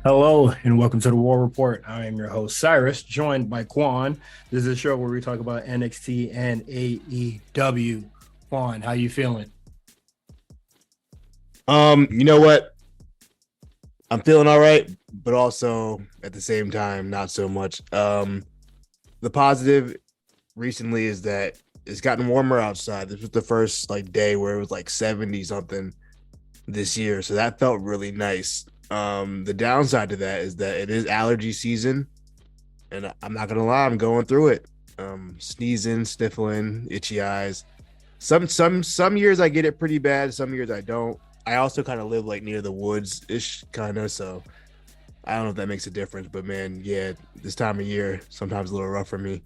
Hello and welcome to the War Report. I am your host Cyrus, joined by Quan. This is a show where we talk about NXT and AEW. Quan, how you feeling? You know what? I'm feeling all right, but also at the same time, not so much. The positive recently is that it's gotten warmer outside. This was the first day where it was like 70 something this year, so that felt really nice. The downside to that is that it is allergy season, and I'm not gonna lie, I'm going through it. Sneezing, sniffling, itchy eyes. Some years I get it pretty bad. Some years I don't. I also kind of live like near the woods ish, kind of. So I don't know if that makes a difference, but man, yeah, this time of year sometimes a little rough for me.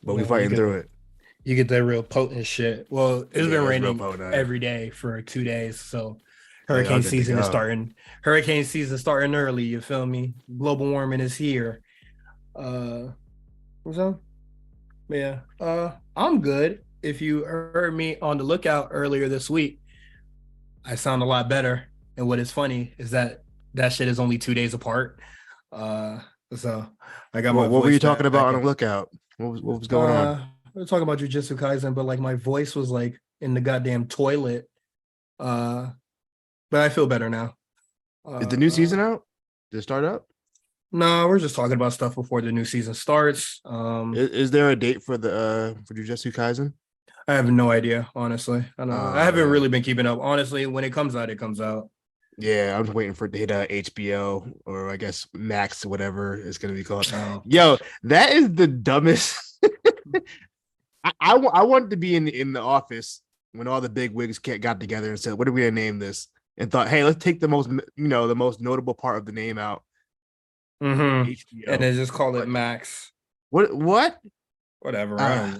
But we No, you fighting get through it. you get that real potent shit. Well, it's Yeah, been it's real raining potent. every day for 2 days, so Oh, y'all hurricane good to season is go. starting. Hurricane season starting early. You feel me? Global warming is here. Uh, what's up? Yeah. I'm good. If you heard me on the lookout earlier this week, I sound a lot better. And what is funny is that that shit is only 2 days apart. Uh, so I got my What were voice you talking back. about on the lookout? What was going on? We're talking about Jujutsu Kaisen, but like my voice was like in the goddamn toilet. Uh, but I feel better now. Is the new Uh, season out? Did it start up? no, we're just talking about stuff before the new season starts. Is there a date for the for Jujutsu Kaisen? I have no idea, honestly. I don't know. I Oh haven't man, really been keeping up. Honestly, when it comes out, it comes out. yeah, I'm waiting for it to hit HBO or I guess Max, whatever it's gonna be called. Oh, Yo, that is the dumbest. I wanted to be in the office when all the big wigs got together and said, "What are we gonna name this?" And thought, "Hey, let's take the most notable part of the name out, And HBO." then just call it What? Max. What? Whatever. Uh,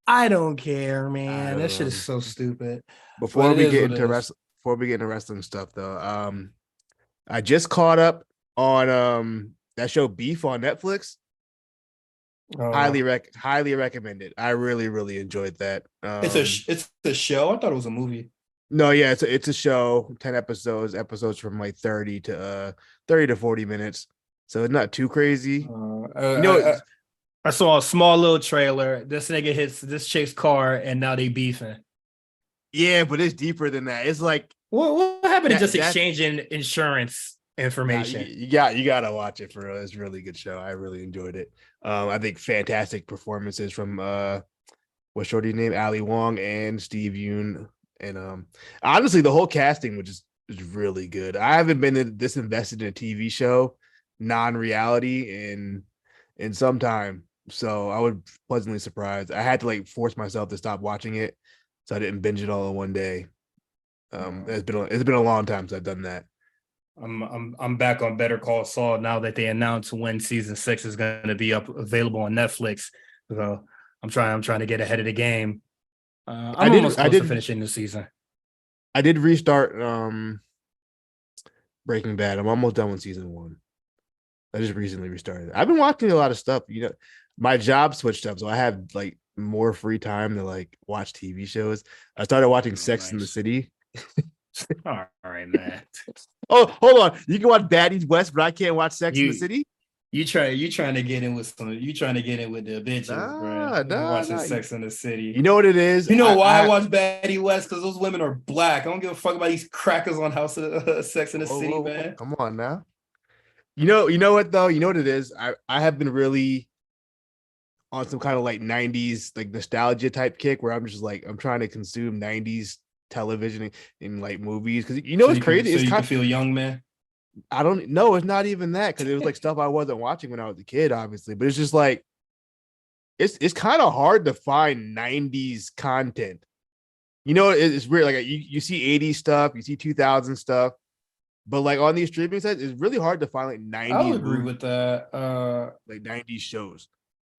I don't care, I man. don't That shit is know. so stupid. But Before it we is get what it into is. before we get into wrestling stuff, though, I just caught up on that show Beef on Netflix. Uh Highly recommended. I really enjoyed that. it's a show. I thought it was a movie. No, yeah, it's a show, 10 episodes from like 30 to 40 minutes. So it's not too crazy. You know, I saw a small little trailer. This nigga hits this chick's car and now they beefing. yeah, but it's deeper than that. It's like What happened to just that exchanging insurance nah, information? you gotta watch it for real. It's a really good show. I really enjoyed it. I think fantastic performances from what's shorty's name? Ali Wong and Steve Yoon. And honestly, the whole casting was really good. I haven't been this invested in a TV show, non-reality in some time. So I was pleasantly surprised. I had to like force myself to stop watching it so I didn't binge it all in one day. Uh, It's been a long time since I've done that. I'm back on Better Call Saul now that they announced when season 6 is going to be up available on Netflix. So I'm trying to get ahead of the game. I I'm did almost I close to did finishing the season. I did restart Breaking Bad. I'm almost done with season one. I just recently restarted. I've been watching a lot of stuff. My job switched up, so I have like more free time to like watch TV shows. I started watching Oh, Sex in the nice. City. All right, man. Oh, hold on. You can watch Baddies West, but I can't watch Sex in the You City. you trying to get in with some you trying to get in with the bitches, bro. You watching Nah. Sex in the You City. know what it is? You know why I watch Batty West? Because those women are black. I don't give a fuck about these crackers on House of Sex in the City, whoa, man. come on now. You know what though? You know what it is? I have been really on some kind of like 90s like nostalgia type kick where I'm just like I'm trying to consume 90s television and like movies because you know it's crazy. So It's you can kind feel young, man. I don't know. It's not even that because it was like stuff I wasn't watching when I was a kid, obviously. But it's just like it's kind of hard to find 90s content. It's weird. Like you see 80s stuff, you see 2000 stuff, but like on these streaming sites, it's really hard to find like I'll 90s agree movies, with that. like 90s shows.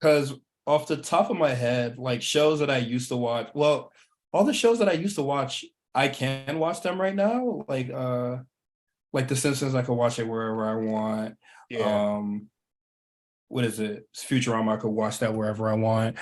Because off the top of my head, like shows that I used to watch, well, all the shows that I used to watch, I can watch them right now. Like The Simpsons, I could watch it wherever I want. Yeah. Um, what is it? It's Futurama, I could watch that wherever I want.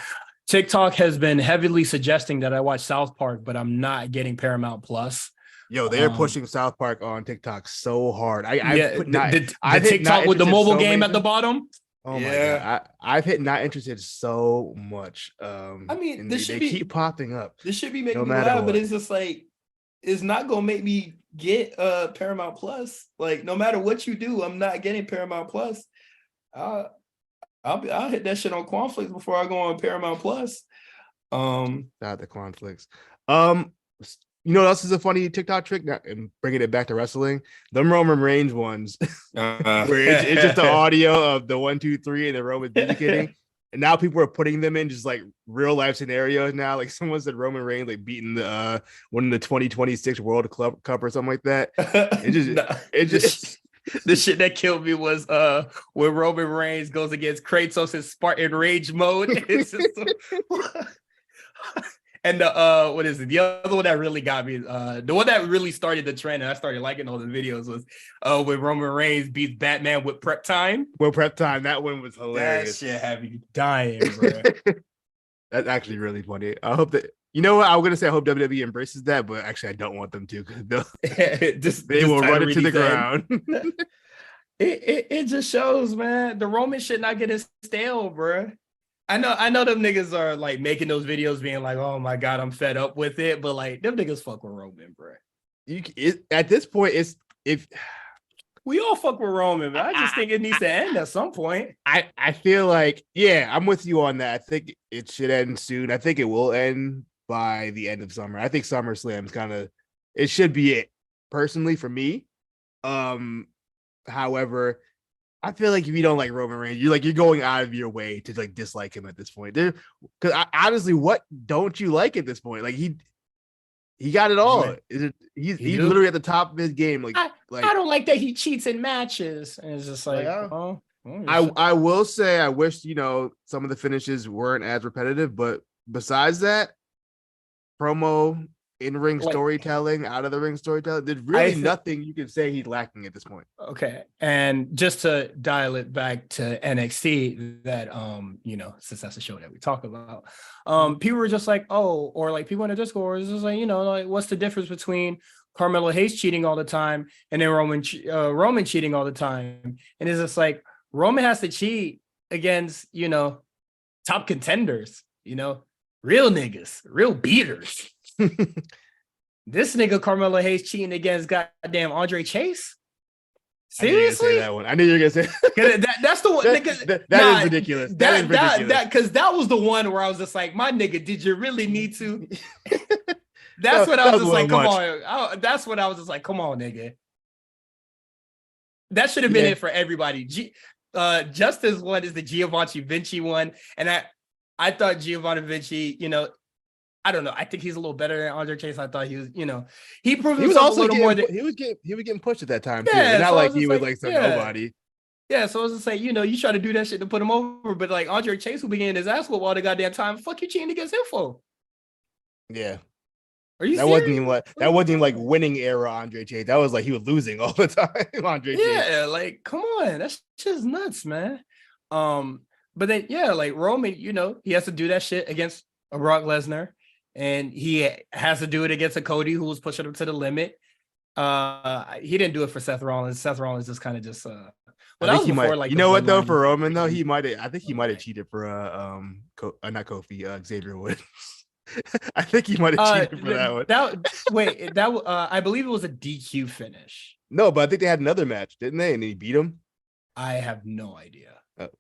TikTok has been heavily suggesting that I watch South Park, but I'm not getting Paramount Plus. Yo, they're pushing South Park on TikTok so hard. I've Yeah, put not. the I've hit not TikTok with the interested mobile so game many at the times. bottom. Oh my Yeah, god, I've hit not interested so much. I mean, And they keep popping up, this should be no making me matter laugh, but what. it's just like it's not gonna make me get Paramount Plus. Like no matter what you do, I'm not getting Paramount Plus. I'll I'll hit that shit on Quanflix before I go on Paramount Plus. Not the conflicts. Um, you know what else is a funny TikTok trick? Now, and bringing it back to wrestling, them Roman Reigns ones, where it's just the audio of the 1, 2, 3, and the Roman's indicating. And now people are putting them in just like real life scenarios now. Like someone said Roman Reigns like beating the one in the 2026 World Cup or something like that. It just the shit that killed me was when Roman Reigns goes against Kratos in Spartan Rage mode. It's just and the what is it? The other one that really got me, the one that really started the trend, and I started liking all the videos was when Roman Reigns beats Batman with prep time. Well, prep time, that one was hilarious. That shit had me dying, bro. That's actually really funny. I hope that you know what I was gonna say. I hope WWE embraces that, but actually, I don't want them to because they will run it to the ground. It just shows, man. The Roman shit not getting stale, bro. I know them niggas are like making those videos being like, oh my god, I'm fed up with it, but like them niggas fuck with Roman, bro. At this point, it's if we all fuck with Roman, but I just think it needs to end at some point. I feel like, yeah, I'm with you on that. I think it should end soon. I think it will end by the end of summer. I think SummerSlam's kind of it should be it personally for me. However, I feel like if you don't like Roman Reigns, you're going out of your way to like dislike him at this point. Because honestly, what don't you like at this point? Like he got it all. He's literally at the top of his game. I don't like that he cheats in matches, and it's just like, I will say I wish some of the finishes weren't as repetitive, but besides that, promo, in-ring storytelling, out of the ring storytelling, there's really nothing you can say he's lacking at this point. Okay, and just to dial it back to NXT, that since that's a show that we talk about, people were just like, oh, or like people in the Discord was just like, like what's the difference between Carmelo Hayes cheating all the time and then Roman cheating all the time? And it's just like Roman has to cheat against top contenders, real niggas, real beaters. This nigga Carmelo Hayes cheating against goddamn Andre Chase. Seriously? That one. I knew you were gonna say that's the one. That is ridiculous. That is ridiculous. Because that was the one where I was just like, my nigga, did you really need to? That's what I was just like, come on. That's what I was just like, come on, nigga. That should have been it for everybody. Justice one is the Giovanni Vinci one, and I thought Giovanni Vinci, I don't know. I think he's a little better than Andre Chase. I thought he was, he proved himself a little more. He was getting pushed at that time too. It's not like he was like some nobody. Yeah, so I was just saying, you try to do that shit to put him over, but like Andre Chase will be getting his ass whooped all the goddamn time. Fuck you cheating against him for? Yeah. Are you? That wasn't even like winning era Andre Chase. That was like he was losing all the time. Andre Chase. Yeah, like come on, that's just nuts, man. But then like Roman, he has to do that shit against a Brock Lesnar. And he has to do it against a Cody who was pushing him to the limit. He didn't do it for Seth Rollins. Seth Rollins just kind of just. Well, I think he might. Like, what though? For Roman though, he might. I think he might have cheated for not Kofi, Xavier Woods. I think he might have cheated for that one. I believe it was a DQ finish. No, but I think they had another match, didn't they? And he beat him. I have no idea.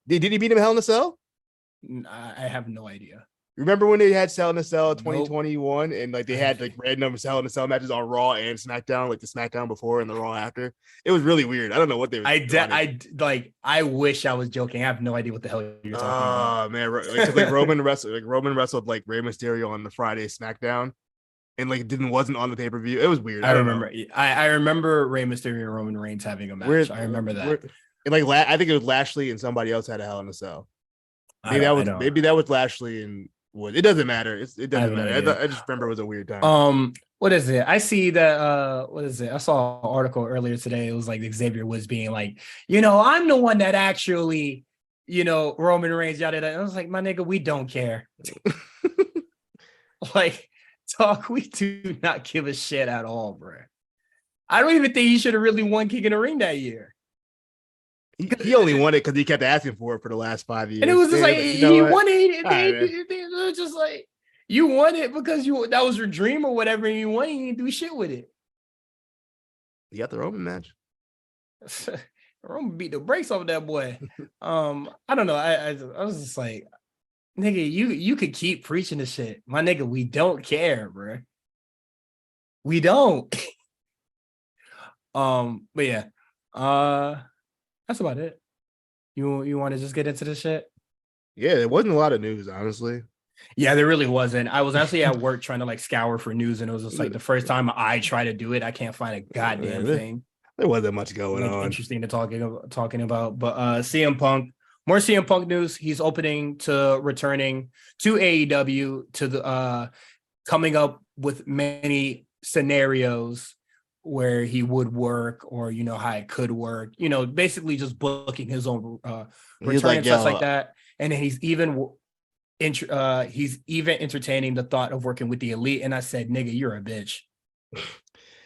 Did he beat him Hell in a Cell? I have no idea. Remember when they had Cell in a Cell 2021 and like they had like random Cell in a Cell matches on Raw and SmackDown, like the SmackDown before and the Raw after? It was really weird. I don't know what they were doing. I wish I was joking. I have no idea what the hell you're talking about. Oh man, like Roman wrestled like Rey Mysterio on the Friday SmackDown and like wasn't on the pay-per-view. It was weird. I remember. I remember Rey Mysterio and Roman Reigns having a match. I remember that. I think it was Lashley and somebody else had a Hell in a Cell. Maybe that was Lashley and it doesn't matter. It doesn't matter. I just remember it was a weird time. What is it? I see that. What is it? I saw an article earlier today. It was like Xavier Woods being like, I'm the one that actually, Roman Reigns. Yada yada. I was like, my nigga, we don't care. Like, talk. We do not give a shit at all, bro. I don't even think he should have really won King of the Ring that year. He only won it because he kept asking for it for the last 5 years. And it was just like, Like, you know he what? won it. All right, man. It was just like, you won it because that was your dream or whatever, and you won it, you didn't do shit with it. You got the Roman match. Roman beat the brakes off that boy. I don't know. I was just like, nigga, you could keep preaching the shit. My nigga, we don't care, bro. We don't. But yeah. That's about it. You want to just get into the shit? Yeah, there wasn't a lot of news, honestly. Yeah, there really wasn't. I was actually at work trying to like scour for news, and it was just like the first time I try to do it, I can't find a goddamn thing. There wasn't much going like, on. Interesting to talking about. But CM Punk, more CM Punk news. He's returning to AEW to the coming up with many scenarios where he would work, or how it could work. Basically just booking his own return and stuff like that. And then he's even entertaining the thought of working with the Elite. And I said, nigga, you're a bitch.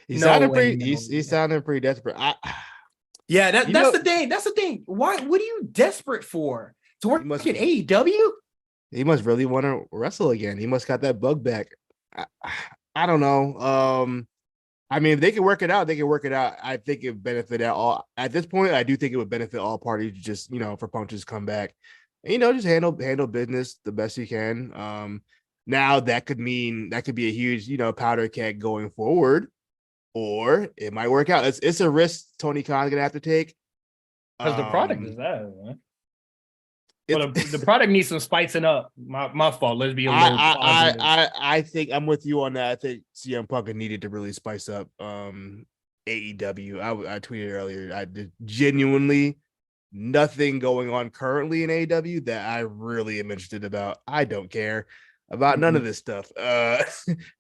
He's sounding pretty desperate. Yeah, that's the thing. That's the thing. Why? What are you desperate for? To work at AEW? He must really want to wrestle again. He must got that bug back. I don't know. I mean, if they can work it out, they can work it out. I think it would benefit all. At this point, I do think it would benefit all parties just, for Punk to just come back and, just handle business the best he can. Now that could be a huge, powder keg going forward, or it might work out. It's a risk Tony Khan's gonna have to take. Because the product is that, man. Well, the product needs some spicing up. My fault. Let's be a little positive. I think I'm with you on that. I think CM Punk needed to really spice up AEW. I tweeted earlier. I did genuinely nothing going on currently in AEW that I really am interested about. I don't care about none of this stuff.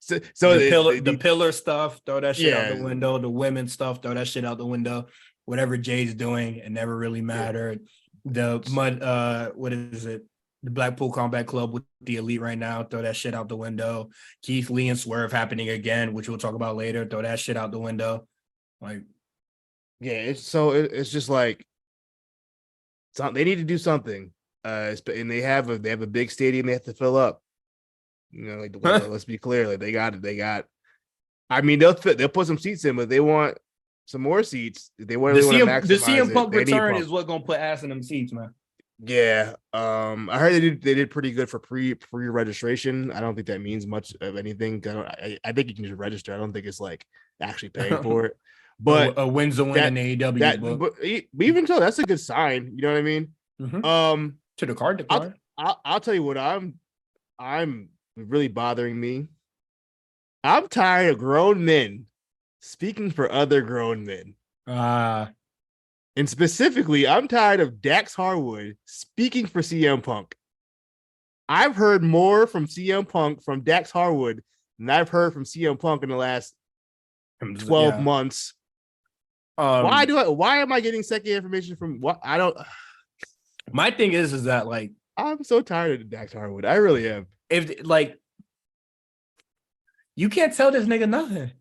So the pillar stuff, throw that shit out the window. The women's stuff, throw that shit out the window. Whatever Jay's doing, it never really mattered. The what is it? The Blackpool Combat Club with the Elite right now, throw that shit out the window. Keith Lee and Swerve happening again, which we'll talk about later. Throw that shit out the window. Like, yeah, it's just like they need to do something. And they have a big stadium they have to fill up. Let's be clear. Like they got. I mean, they'll put some seats in, but they want some more seats. They want to maximize the CM Punk return Punk. Is what gonna put ass in them seats, man. Yeah. I heard they did pretty good for pre-registration. I don't think that means much of anything. I think you can just register. I don't think it's like actually paying for it. But a win's a win in AEW. But even so, that's a good sign. You know what I mean? Mm-hmm. To the card. I'll tell you what I'm really bothering me. I'm tired of grown men speaking for other grown men. And specifically, I'm tired of Dax Harwood speaking for CM Punk. I've heard more from CM Punk from Dax Harwood than I've heard from CM Punk in the last 12 months. Why am I getting second information from what I don't? My thing is that like I'm so tired of Dax Harwood. I really am. If like you can't tell this nigga nothing.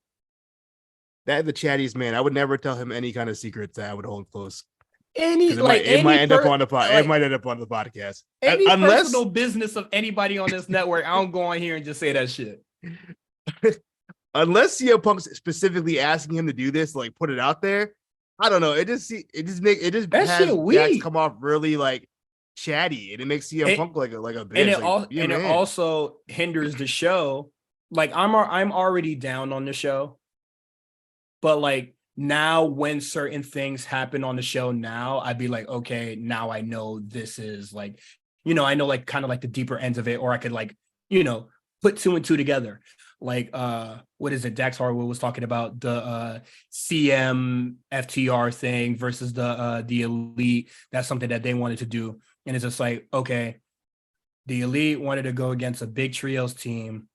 That the chattiest man. I would never tell him any kind of secrets that I would hold close. It might end up on the podcast. Any personal business of anybody on this network, I don't go on here and just say that shit. Unless CM Punk's specifically asking him to do this, like put it out there. I don't know. It just that has shit weak. Come off really like chatty, and it makes CM Punk like a bitch. And it also hinders the show. Like I'm already down on the show, but like now when certain things happen on the show, now I'd be like, okay, now I know this is like, I know like kind of like the deeper ends of it, or I could like, put two and two together. Like what is it? Dax Harwood was talking about the CM FTR thing versus the Elite. That's something that they wanted to do. And it's just like, okay, the Elite wanted to go against a big trios team.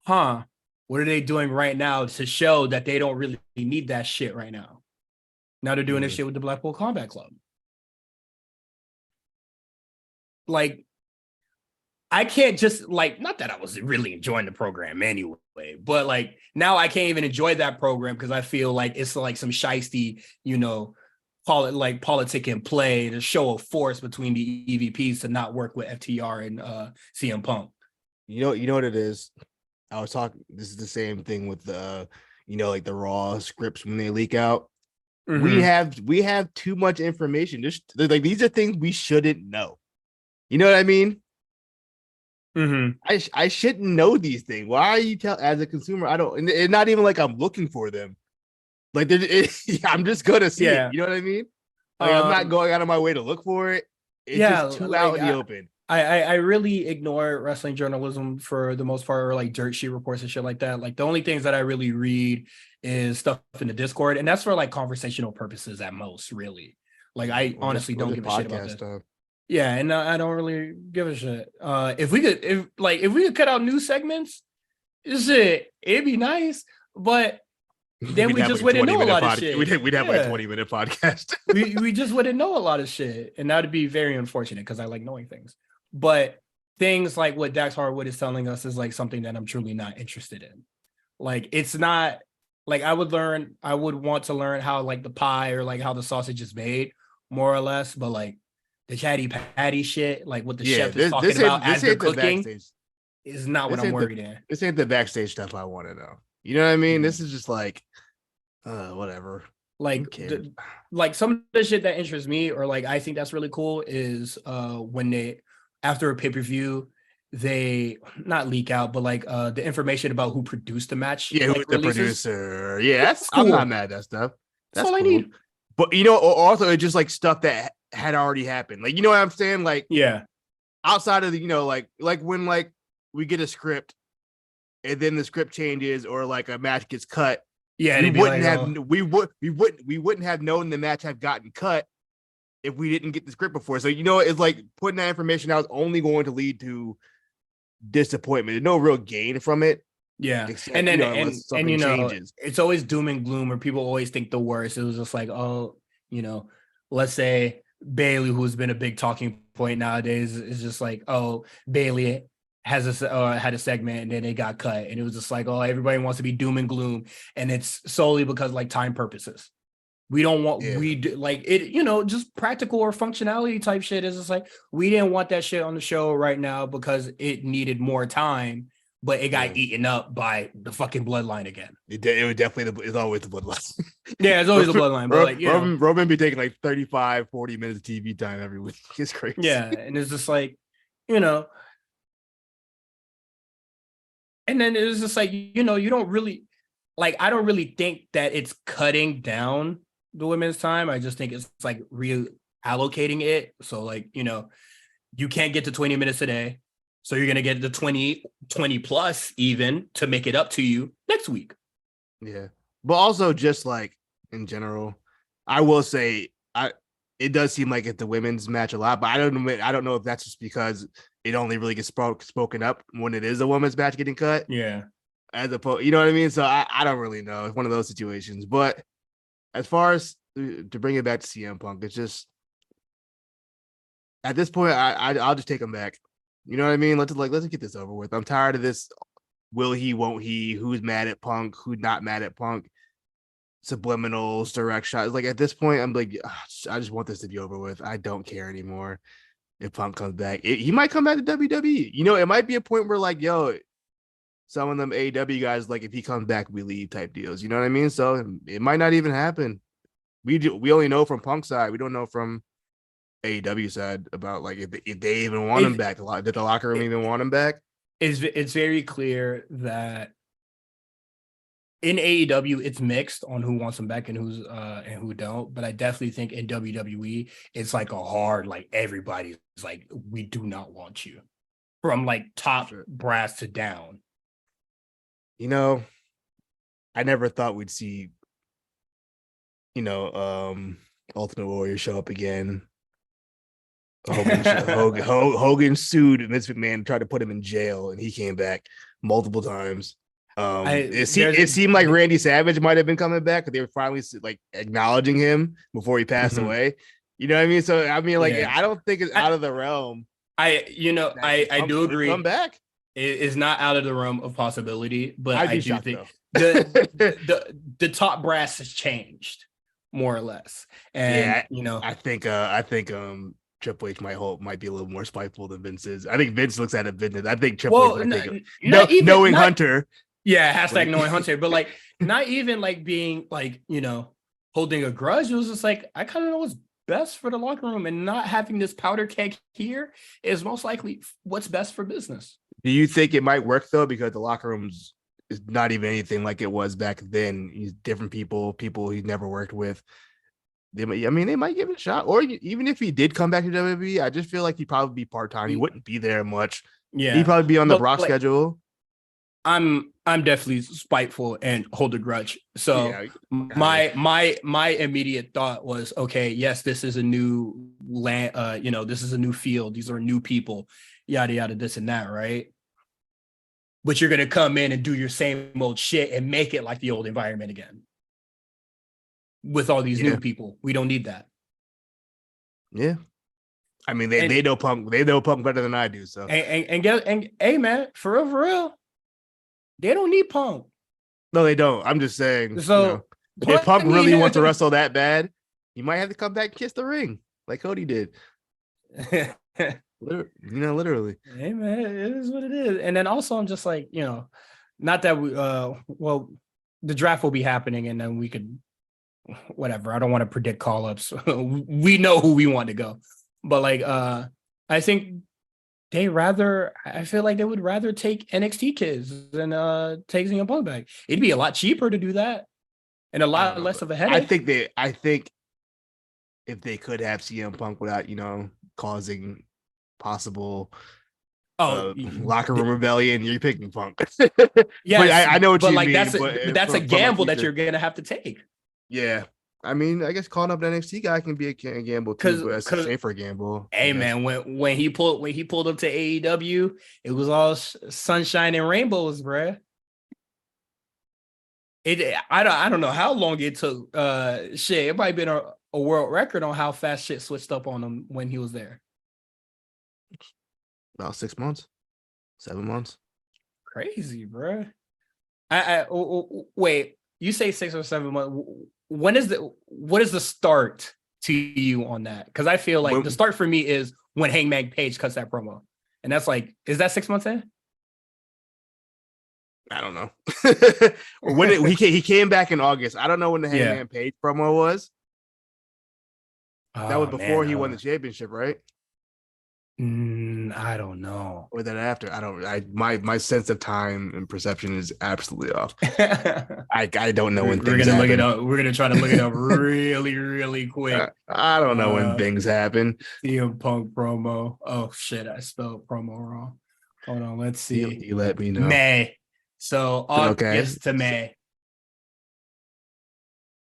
What are they doing right now to show that they don't really need that shit right now? Now they're doing this shit with the Blackpool Combat Club. Like, I can't just like, not that I was really enjoying the program anyway, way. But like now I can't even enjoy that program because I feel like it's like some shiesty, politic in play to show a force between the EVPs to not work with FTR and CM Punk. You know what it is. I was talking. This is the same thing with the, like the Raw scripts when they leak out. Mm-hmm. We have too much information. Just like these are things we shouldn't know. You know what I mean? Mm-hmm. I shouldn't know these things. Why are you tell as a consumer? I don't. And it's not even like I'm looking for them. Like I'm just gonna see it. Yeah. You know what I mean? Like I'm not Um. going out of my way to look for it. It's Yeah. just too out Like in the open. I really ignore wrestling journalism for the most part, or like dirt sheet reports and shit like that. Like the only things that I really read is stuff in the Discord, and that's for like conversational purposes at most, really. Like Yeah, I honestly or don't just give a shit about podcast this. stuff. Yeah, and I don't really give a shit. If we could cut out news segments, it'd be nice. But then We'd we have just like a wouldn't 20 know a minute lot of podcast. shit. We'd have like a Yeah, 20-minute podcast. we just wouldn't know a lot of shit, and that'd be very unfortunate because I like knowing things. But things like what Dax Harwood is telling us is like something that I'm truly not interested in. Like it's not like I would want to learn how like the pie or like how the sausage is made, more or less. But like the chatty patty shit, like what the Yeah, chef is talking this about ain't as they're the cooking, backstage. is not what This I'm ain't the worried in. this ain't the backstage stuff I want to know. You know what I mean? Yeah. This is just like whatever. Who Like cares? like some of the shit that interests me or like I think that's really cool is when they after a pay-per-view they not leak out but like the information about who produced the match Yeah, like who's the releases. producer? Yeah, That's I'm not cool. mad at that stuff. That's That's all I cool. need. But also it's just like stuff that had already happened. Like, you know what I'm saying? Like Yeah. outside of the, like when like we get a script and then the script changes or like a match gets cut, Yeah, we they'd be wouldn't like, have oh, we wouldn't have known the match had gotten cut if we didn't get the script before. So it's like putting that information out is only going to lead to disappointment. There's no real gain from it, yeah. And except then unless and something changes. it's always doom and gloom or people always think the worst. It was just like, oh, you know, let's say Bailey, who's been a big talking point nowadays, is just like, oh, Bailey had a segment and then it got cut. And it was just like, oh, everybody wants to be doom and gloom. And it's solely because like time purposes. We don't want Yeah, we do, like it, just practical or functionality type shit is just like we didn't want that shit on the show right now because it needed more time, but it yeah. got eaten up by the fucking bloodline again. It was definitely it's always the bloodline. Yeah, it's always the bloodline, but like, Roman be taking like 35, 40 minutes of TV time every week. It's crazy. yeah, and it's just like, you know, and then it's just like, you don't really like, I don't really think that it's cutting down the women's time. I just think it's like reallocating it. So like, you can't get to 20 minutes a day. So you're going to get the 20 plus even to make it up to you next week. Yeah. But also just like in general, I will say it does seem like it's the women's match a lot, but I don't know if that's just because it only really gets spoken up when it is a women's match getting cut. Yeah. As opposed, you know what I mean? So I don't really know. It's one of those situations. But as far as to bring it back to CM Punk, it's just at this point, I'll just take him back. You know what I mean? Let's get this over with. I'm tired of this. Will he? Won't he? Who's mad at Punk? Who's not mad at Punk? Subliminals, direct shots. Like at this point, I'm like, I just want this to be over with. I don't care anymore if Punk comes back. He might come back to WWE. It might be a point where like, yo, some of them AEW guys, like if he comes back, we leave type deals. You know what I mean? So it might not even happen. We only know from Punk's side. We don't know from AEW side about like if they even want him back. Did the locker room even want him back? It's very clear that in AEW it's mixed on who wants him back and who don't. But I definitely think in WWE it's like a hard, like everybody's like, we do not want you, from like top brass to down. I never thought we'd see Ultimate Warrior show up again. Hogan sued Vince McMahon, tried to put him in jail, and he came back multiple times. It seemed like Randy Savage might have been coming back because they were finally like acknowledging him before he passed away. You know what I mean? So I mean, like, I don't think it's out of the realm. I do agree. Come back. is not out of the realm of possibility, but I'd I be do shocked think though. the top brass has changed more or less, and Yeah, you know, I think Triple H might be a little more spiteful than Vince is. I think Vince looks at it business. I think Triple H well, might take it. No, not even knowing not Hunter, yeah, like, hashtag knowing Hunter, but like not even like being like holding a grudge. It was just like I kind of know what's best for the locker room, and not having this powder keg here is most likely what's best for business. do you think it might work though? Because the locker rooms is not even anything like it was back then. He's different people he's never worked with. They might give it a shot. Or even if he did come back to WWE, I just feel like he'd probably be part time. He wouldn't be there much. He'd Yeah, probably be on the but Brock like schedule. I'm definitely spiteful and hold a grudge. So Yeah, my immediate thought was, okay, yes, this is a new land, this is a new field. These are new people, yada yada, this and that, right? But you're gonna come in and do your same old shit and make it like the old environment again with all these yeah, new people. We don't need that. yeah. I mean, And they know Punk. They know Punk better than I do. So and hey man, for real, they don't need Punk. no, they don't. I'm just saying, So if put Punk me really wants to wrestle that bad, he might have to come back and kiss the ring like Cody did. Literally. Hey man, it is what it is. And then also I'm just like, not that we well, the draft will be happening and then we could whatever. I don't want to predict call-ups. We know who we want to go. But like I think I feel like they would rather take NXT kids than take CM Punk back. It'd be a lot cheaper to do that and a I don't lot know, less but of a headache. I think if they could have CM Punk without, causing possible Oh, locker room rebellion, you're picking Punk. But yes, I know what but you like mean. but But that's a from a gamble that future, you're gonna have to take. yeah. I mean, I guess calling up an NXT guy can be a gamble too, but it's a Cause safer gamble, I hey guess. man, when he pulled up to AEW, it was all sunshine and rainbows, bruh. I don't know how long it took. Shit, it might have been a world record on how fast shit switched up on him when he was there. About 6 months, 7 months. Crazy, bruh. Wait, you say 6 or 7 months. What is the start to you on that? Because I feel like the When, start for me is when Hangman Page cuts that promo, and that's like, is that 6 months in? I don't know. He came back in August. I don't know when the Yeah. Hangman Page promo was. That was Oh before man, he won the championship, right? I don't know. Or that after? I don't. My sense of time and perception is absolutely off. I don't know when We're things gonna look it happen. up. We're gonna try to look it up really, really quick. I don't know when things happen. CM Punk promo. Oh shit, I spelled promo wrong. Hold on, let's see. You let me know. May. So Okay. August to May.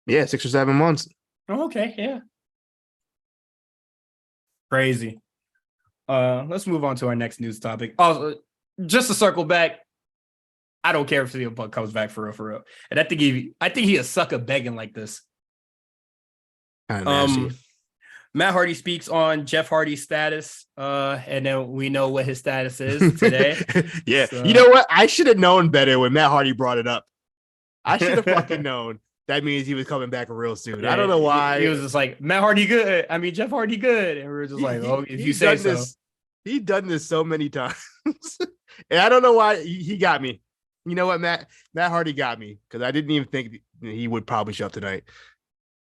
Yeah, 6 or 7 months. Oh, okay, yeah. Crazy. Let's move on to our next news topic. Also, just to circle back, I don't care if CM Punk comes back for real. And I think he a sucker begging like this. Kind of nasty. Matt Hardy speaks on Jeff Hardy's status, and then we know what his status is today. Yeah, So, you know what? I should have known better when Matt Hardy brought it up. I should have fucking known. That means he was coming back real soon. yeah, I don't know why. he was just like Matt Hardy good. I mean Jeff Hardy good, and we were just like, oh, if you say so. He's done this so many times, and I don't know why he got me. You know what, Matt Hardy got me because I didn't even think he would probably show up tonight.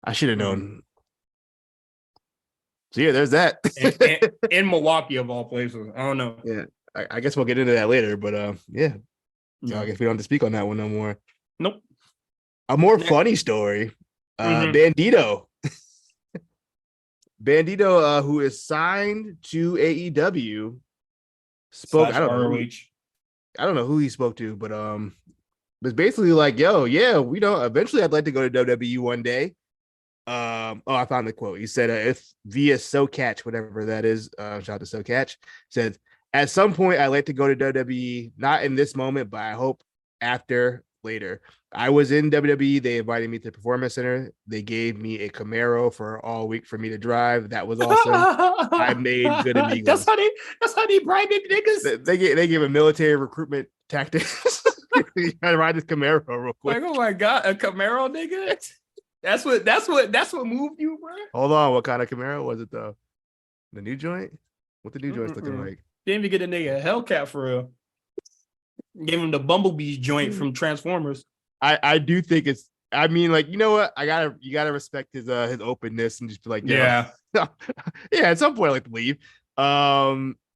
I should have known. So yeah, there's that. in Milwaukee of all places. I don't know. Yeah, I guess we'll get into that later. But yeah, so I guess we don't have to speak on that one no more. Nope. A more funny story. Bandito. Bandito, who is signed to AEW, spoke. I don't know who he spoke to, but was basically like, "Yo, yeah, eventually I'd like to go to WWE one day." I found the quote. He said, "If via SoCatch, whatever that is, shout out to SoCatch, said at some point I'd like to go to WWE, not in this moment, but I hope later." I was in WWE. They invited me to the Performance Center. They gave me a Camaro for all week for me to drive. That was awesome. I made good that's amigos. how they that's how they bribe niggas. They gave a military recruitment tactics. You gotta ride this Camaro real quick. Like, oh my god, a Camaro, nigga. That's what moved you, bro. Hold on, what kind of Camaro was it though? The new joint? What the new joint's looking like? Didn't even get a nigga a Hellcat for real. Gave him the Bumblebee's joint from Transformers. I do think it's. I mean, like, you know what? You gotta respect his openness and just be like, yeah, yeah. At some point, I like to leave.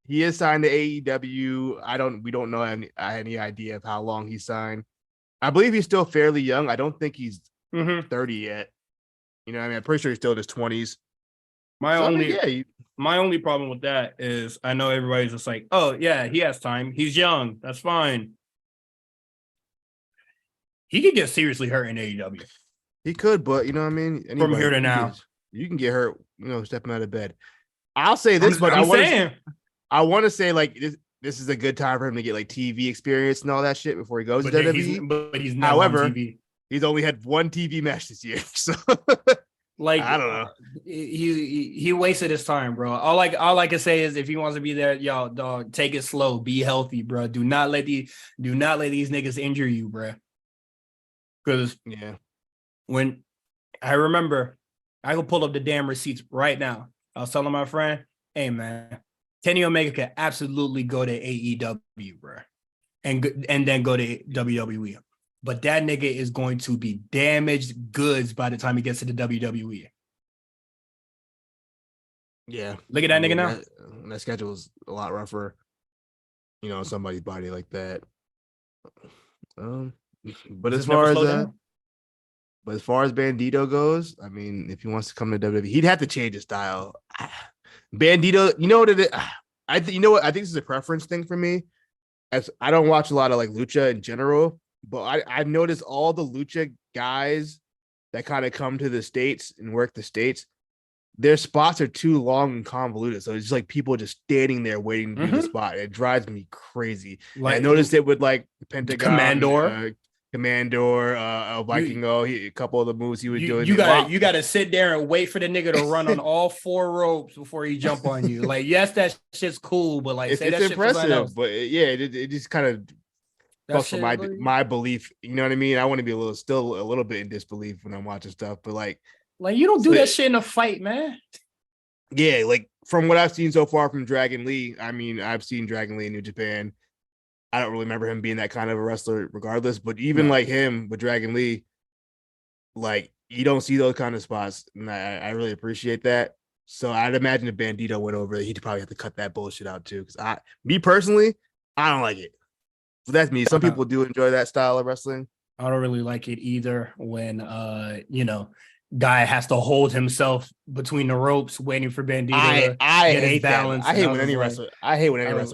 He is signed to AEW. We don't know any idea of how long he's signed. I believe he's still fairly young. I don't think he's 30 yet. You know, I mean, I'm pretty sure he's still in his 20s. My only problem with that is I know everybody's just like, oh yeah, he has time. He's young. That's fine. He could get seriously hurt in AEW. He could, but you know what I mean? From here to now. You can get hurt, you know, stepping out of bed. I'll say this, but I want to say like this is a good time for him to get like TV experience and all that shit before he goes to WWE. But he's not on TV. He's only had one TV match this year. So like I don't know. He wasted his time, bro. All I can say is if he wants to be there, y'all, dog, take it slow, be healthy, bro. Do not let these niggas injure you, bro. Because when I remember, I could pull up the damn receipts right now. I was telling my friend, hey man, Kenny Omega could absolutely go to AEW, bro, and then go to WWE. But that nigga is going to be damaged goods by the time he gets to the WWE. Yeah. Look at that nigga now. That schedule is a lot rougher. You know, somebody's body like that. But as far as Bandito goes, I mean, if he wants to come to WWE, he'd have to change his style. Bandito, you know what it is? I think this is a preference thing for me. As I don't watch a lot of like lucha in general, but I've noticed all the lucha guys that kind of come to the States and work the States, their spots are too long and convoluted. So it's just like people just standing there waiting to do the spot. It drives me crazy. Like, I noticed it with like Pentagon, Commandor, Vikingo, a couple of the moves he was doing. You gotta sit there and wait for the nigga to run on all four ropes before he jump on you. Like, yes, that shit's cool, but like, it's impressive. But it just kind of fucks with my belief. You know what I mean? I want to be still a little bit in disbelief when I'm watching stuff, but like you don't do that shit in a fight, man. Yeah, like from what I've seen so far from Dragon Lee, I mean, I've seen Dragon Lee in New Japan. I don't really remember him being that kind of a wrestler regardless, but even like him with Dragon Lee, like you don't see those kind of spots. And I really appreciate that. So I'd imagine if Bandito went over, he'd probably have to cut that bullshit out too. Because me personally, I don't like it. So that's me. Some people do enjoy that style of wrestling. I don't really like it either when, guy has to hold himself between the ropes waiting for Bandito to get his balance. I hate when any wrestler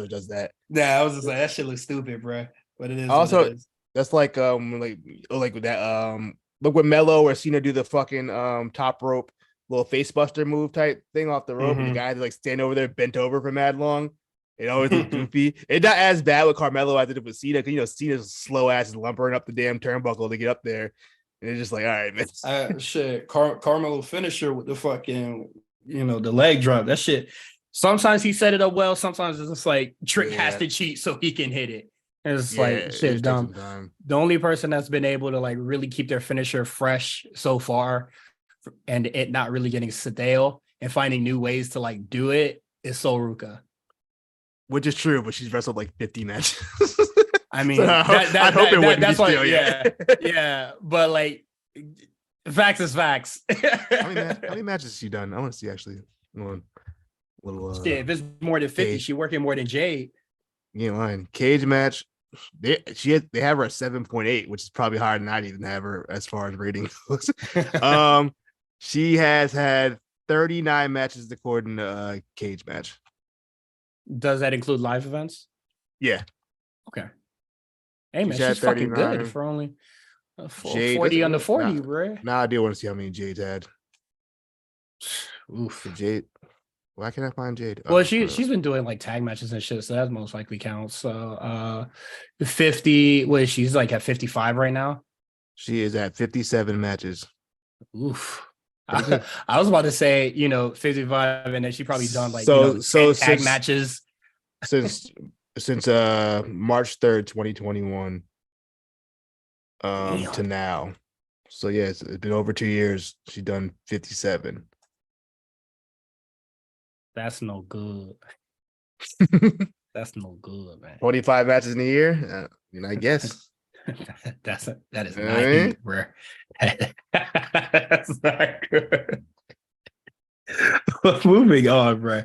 does that. Yeah, I was just like, that shit looks stupid, bro. But it is. Also, that's like with that look with Mello or Cena do the fucking top rope little face buster move type thing off the rope, and the guy had to like stand over there bent over for mad long. It always looks goofy. It's not as bad with Carmelo as it did with Cena, because Cena's slow ass is lumbering up the damn turnbuckle to get up there. And it's just like, all right, man. Shit, Carmelo finisher with the fucking, the leg drop. That shit. Sometimes he set it up well. Sometimes it's just like Trick has to cheat so he can hit it. And it's like shit dumb. The only person that's been able to like really keep their finisher fresh so far, and it not really getting stale and finding new ways to like do it is Ruca. Which is true, but she's wrestled like 50 matches. I mean, so that's why, yeah. But like, facts is facts. How many matches has she done? I want to see actually. Little. Shit, if it's more than 50, she working more than Jade. You line cage match. They have her at 7.8, which is probably higher than I'd even have her as far as rating goes. She has had 39 matches according to cage match. Does that include live events? Yeah. Okay. Hey man, she's fucking good for only 40 under 40, bro. Nah, I do want to see how many Jade's had. Oof. Jade. Why can't I find Jade? Well, she's been doing like tag matches and shit, so that most likely counts. So 50, she's like at 55 right now. She is at 57 matches. Oof. Pretty good. I was about to say, 55, and then she probably done like, So 10 tag matches. since since March 3rd, 2021 Damn, to now. So yeah, it's been over 2 years. She done 57. that's no good. That's no good, man. 25 matches in a year. I guess. That is not Eh? heat, bro. That's not good. Moving on, bro.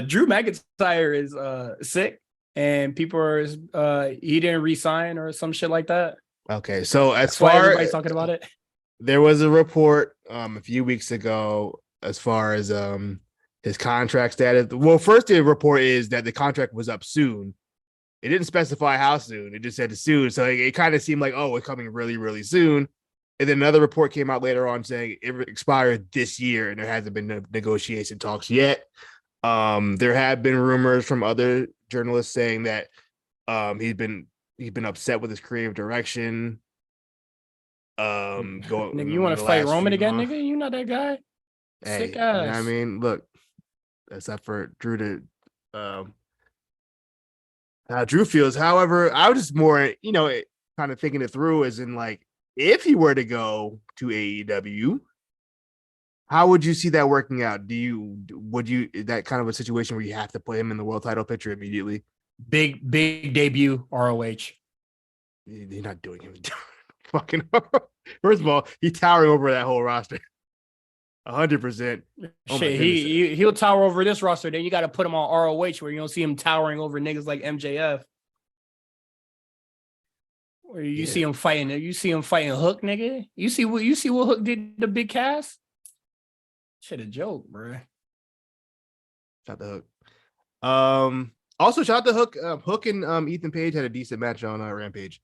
Drew McIntyre is sick, and people are he didn't resign or some shit like that. Okay, so as That's why far everybody's talking about it. there was a report a few weeks ago as far as his contract status. Well, first the report is that the contract was up soon. It didn't specify how soon. It just said soon. So it kind of seemed like, oh, it's coming really, really soon. And then another report came out later on saying it expired this year and there hasn't been no negotiation talks yet. There have been rumors from other journalists saying that he's been upset with his creative direction. Going Nigga, you want in to the fight last Roman few again, months. nigga? You not that guy. Hey, Sick you know what I ass. mean? Look, that's up for Drew to how Drew feels. However, I was just more, kind of thinking it through as in like, if he were to go to AEW, how would you see that working out? Would you, is that kind of a situation where you have to put him in the world title picture immediately? Big debut ROH. You're not doing him. Fucking, first of all, he's towering over that whole roster. 100%. Oh my Shit, goodness. he'll tower over this roster. Then you got to put him on ROH where you don't see him towering over niggas like MJF. Or you Yeah. see him fighting. You see him fighting Hook, nigga. You see what Hook did to Big Cass. Shit, a joke, bro. Shout the Hook. Also shout the Hook. Hook and Ethan Page had a decent match on Rampage.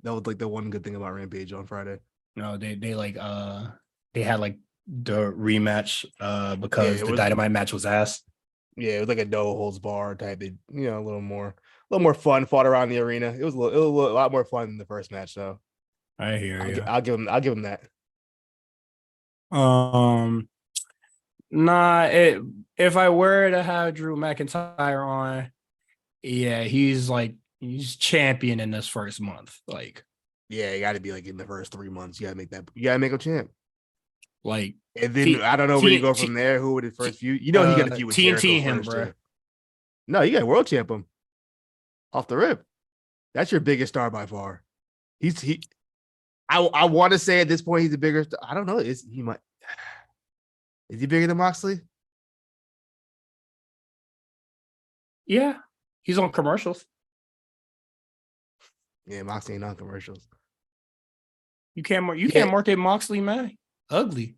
That was like the one good thing about Rampage on Friday. No, they they had like the rematch Yeah, because it the was. Dynamite match was ass. Yeah, it was like a no holds bar type. They, a little more fun. Fought around the arena. It was a lot more fun than the first match. So I hear you. I'll give him that. Nah, if I were to have Drew McIntyre on, yeah, he's champion in this first month. Yeah, you got to be like in the first 3 months. You got to make that. You got to make a champ. Like And then I don't know where you go from there. Who would his first feud? You know he got to feud with Jericho TNT him, first. bro. Too. No, you got world champ him off the rip. That's your biggest star by far. I want to say at this point he's the bigger. I don't know. Is he bigger than Moxley? Yeah, he's on commercials. Yeah, Moxley ain't on commercials. You can't market Moxley, man. Ugly.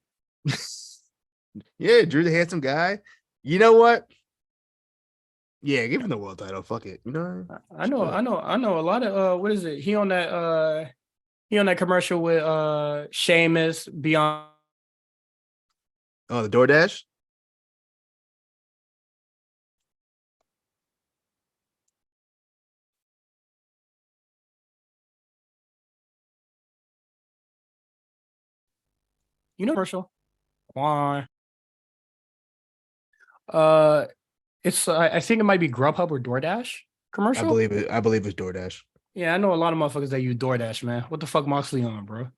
Yeah, Drew's a handsome guy. You know what? Yeah, give him the world title. Fuck it. You know. I know a lot of what is it? He on that commercial with Sheamus, Beyond. Oh, the DoorDash. Commercial. Why? Uh, it's I think it might be Grubhub or DoorDash I commercial. believe it. I believe it's DoorDash. Yeah, I know a lot of motherfuckers that use DoorDash, man. What the fuck Moxley on, bro?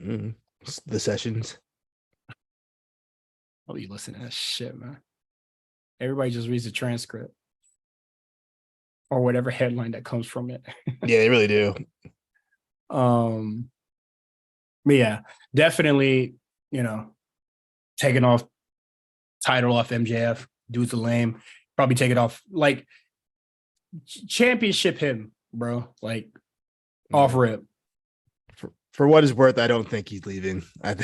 Mm-hmm. The sessions. Oh, you listen to that shit, man. Everybody just reads the transcript or whatever headline that comes from it. Yeah, they really do. But yeah, definitely, taking off title off MJF. Dude's a lame. Probably take it off. Like, championship him, bro. Like, off rip. For what it's worth, I don't think he's leaving. I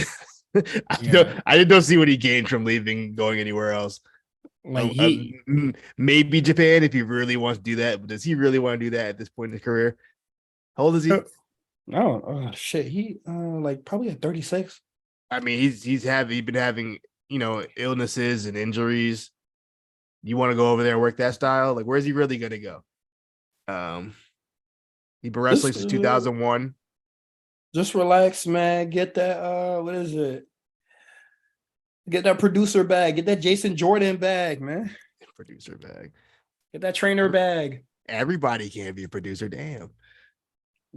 don't see what he gained from leaving, going anywhere else. Like maybe Japan if he really wants to do that. But does he really want to do that at this point in his career? How old is he? No, shit. He like probably at 36. I mean, he's been having illnesses and injuries. You want to go over there and work that style? Like, where's he really gonna go? He been wrestling since 2001. Just relax, man. Get that what is it? Get that producer bag. Get that Jason Jordan bag, man. Producer bag. Get that trainer bag. Everybody can be a producer. Damn.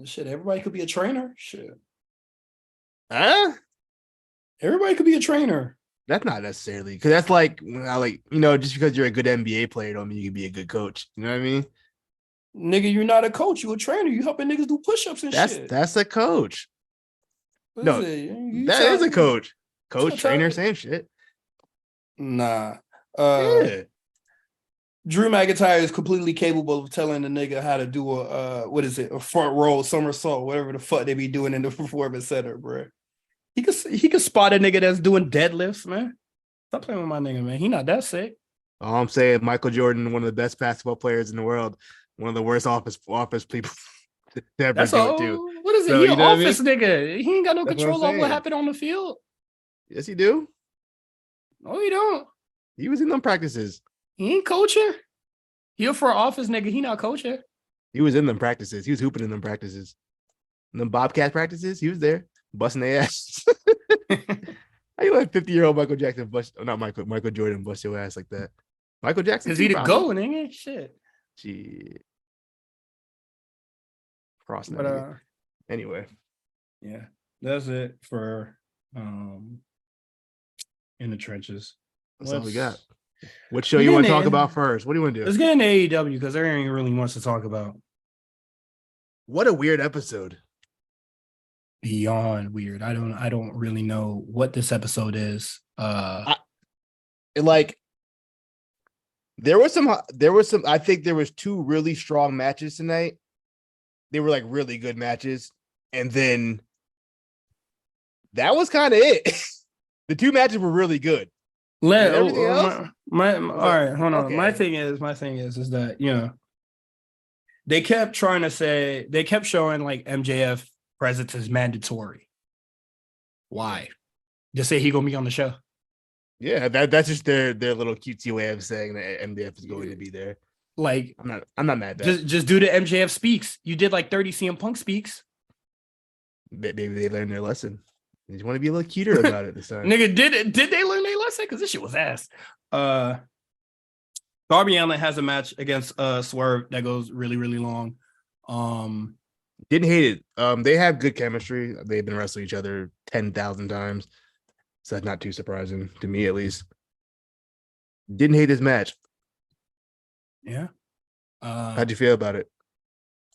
Shit, everybody could be a trainer. Shit. Huh? Everybody could be a trainer. That's not necessarily because that's like just because you're a good NBA player don't mean you can be a good coach. You know what I mean? Nigga, you're not a coach. You a trainer. You helping niggas do push-ups and shit. That's a coach. That is a coach. Coach, trainer, same shit. Nah. Yeah. Drew McIntyre is completely capable of telling the nigga how to do a front roll somersault, whatever the fuck they be doing in the performance center, bro. He could spot a nigga that's doing deadlifts, man. Stop playing with my nigga, man. He not that sick. All I'm saying, Michael Jordan, one of the best basketball players in the world, one of the worst office people to ever That's do all. it too. What is it? So, He an office nigga. He ain't got no That's control over what happened on the field. Yes, he do. No, he don't. He was in them practices. He ain't coaching. He for an office nigga. He not coaching. He was in them practices. He was hooping in them practices. In them Bobcat practices, he was there busting their ass. How you let 50-year-old Michael Jordan bust your ass like that? Michael Jackson, because he the go, nigga. Shit. Cross. But anyway, yeah, that's it for in the trenches. That's all we got. What show you want to talk about first? What do you want to do? Let's get into AEW because there ain't really much to talk about. What a weird episode. Beyond weird. I don't really know what this episode is. There was some. I think there was two really strong matches tonight. They were like really good matches, and then that was kind of it. The two matches were really good. All right, hold on. Okay. My thing is that they kept showing like MJF presence is mandatory. Why? Just say he gonna be on the show. Yeah, that's just their little cutesy way of saying that MJF is going to be there. Like I'm not mad at that. Just do the MJF speaks. You did like 30 CM Punk speaks. Maybe they learned their lesson. They just want to be a little cuter about it this time. Nigga, did they learn their lesson? Because this shit was ass. Darby Allin has a match against Swerve that goes really, really long. Didn't hate it. They have good chemistry. They've been wrestling each other 10,000 times. So that's not too surprising to me, at least. Didn't hate this match. Yeah. How'd you feel about it?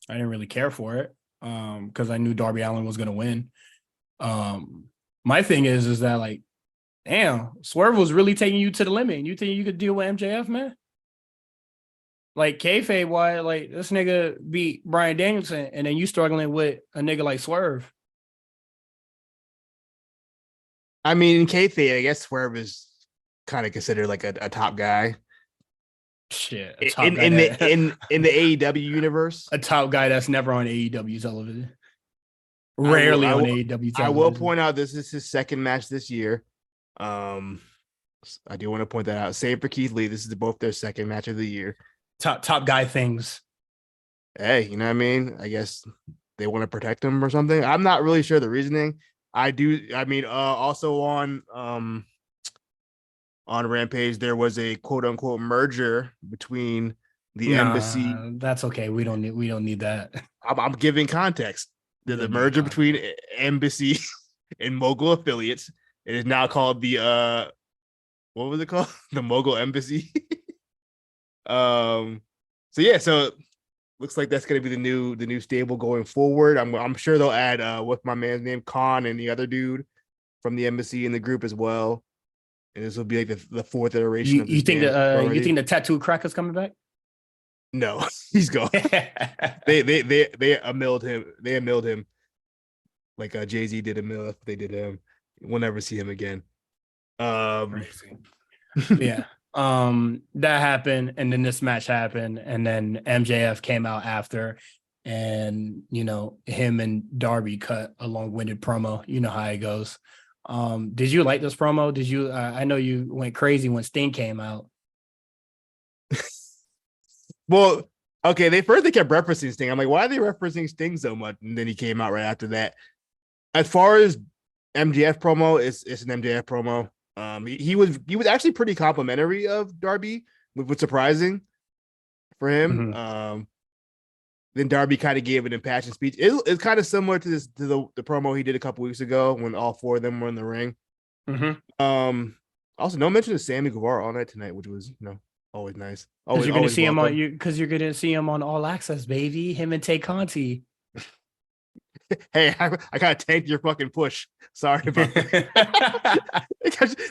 I didn't really care for it because I knew Darby Allin was going to win. My thing is that like, damn, Swerve was really taking you to the limit. And you think you could deal with MJF, man? Like kayfabe, why? Like this nigga beat Bryan Danielson, and then you struggling with a nigga like Swerve. I mean, in kayfabe, I guess Swerve is kind of considered like a top guy. Shit, in the AEW universe, a top guy that's never on AEW television. Rarely on AEW television. I will point out this is his second match this year. I do want to point that out. Save for Keith Lee. This is both their second match of the year. Top guy things. Hey, you know what I mean? I guess they want to protect him or something. I'm not really sure the reasoning. Also on Rampage, there was a quote unquote merger between the embassy. That's okay. We don't need that. I'm giving context. There's a merger between embassy and Mogul affiliates. It is now called the what was it called? The Mogul Embassy. So looks like that's gonna be the new stable going forward. I'm sure they'll add what's my man's name, Khan, and the other dude from the embassy in the group as well. And this will be like the fourth iteration of this. You think the tattooed cracker's coming back? No, he's gone. they milled him. They milled him like Jay-Z did a mill. That's what they did to him. We'll never see him again. Crazy. Yeah. That happened, and then this match happened, and then MJF came out after, and him and Darby cut a long-winded promo. You know how it goes. Did you like this promo? Did you? I know you went crazy when Sting came out. Well, Okay, they kept referencing Sting. I'm like, why are they referencing Sting so much? And then he came out right after that. As far as MJF promo, it's an MJF promo. He was actually pretty complimentary of Darby, which was surprising for him. Mm-hmm. Then Darby kind of gave an impassioned speech. It's kind of similar to the promo he did a couple weeks ago when all four of them were in the ring. Mm-hmm. Also, no mention of Sammy Guevara all night tonight, which was always nice. Because Always you're gonna always see him on welcome. you because you're gonna see him on All Access, baby. Him and Tay Conti. Hey, I kind of tanked your fucking push. Sorry about that.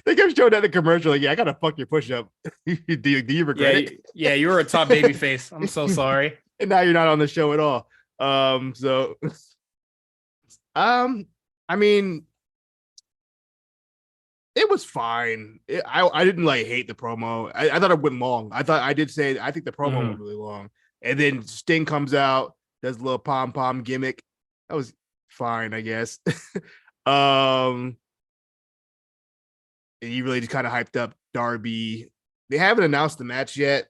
they kept showing that in the commercial. Like, yeah, I gotta fuck your push up. Do you regret it? Yeah, you were a top baby face. I'm so sorry. And now you're not on the show at all. So I mean, it was fine. I didn't like hate the promo. I thought it went long. I think the promo Mm-hmm. went really long. And then Sting comes out, does a little pom pom gimmick. That was fine, I guess. um, and he really just kind of hyped up Darby. They haven't announced the match yet,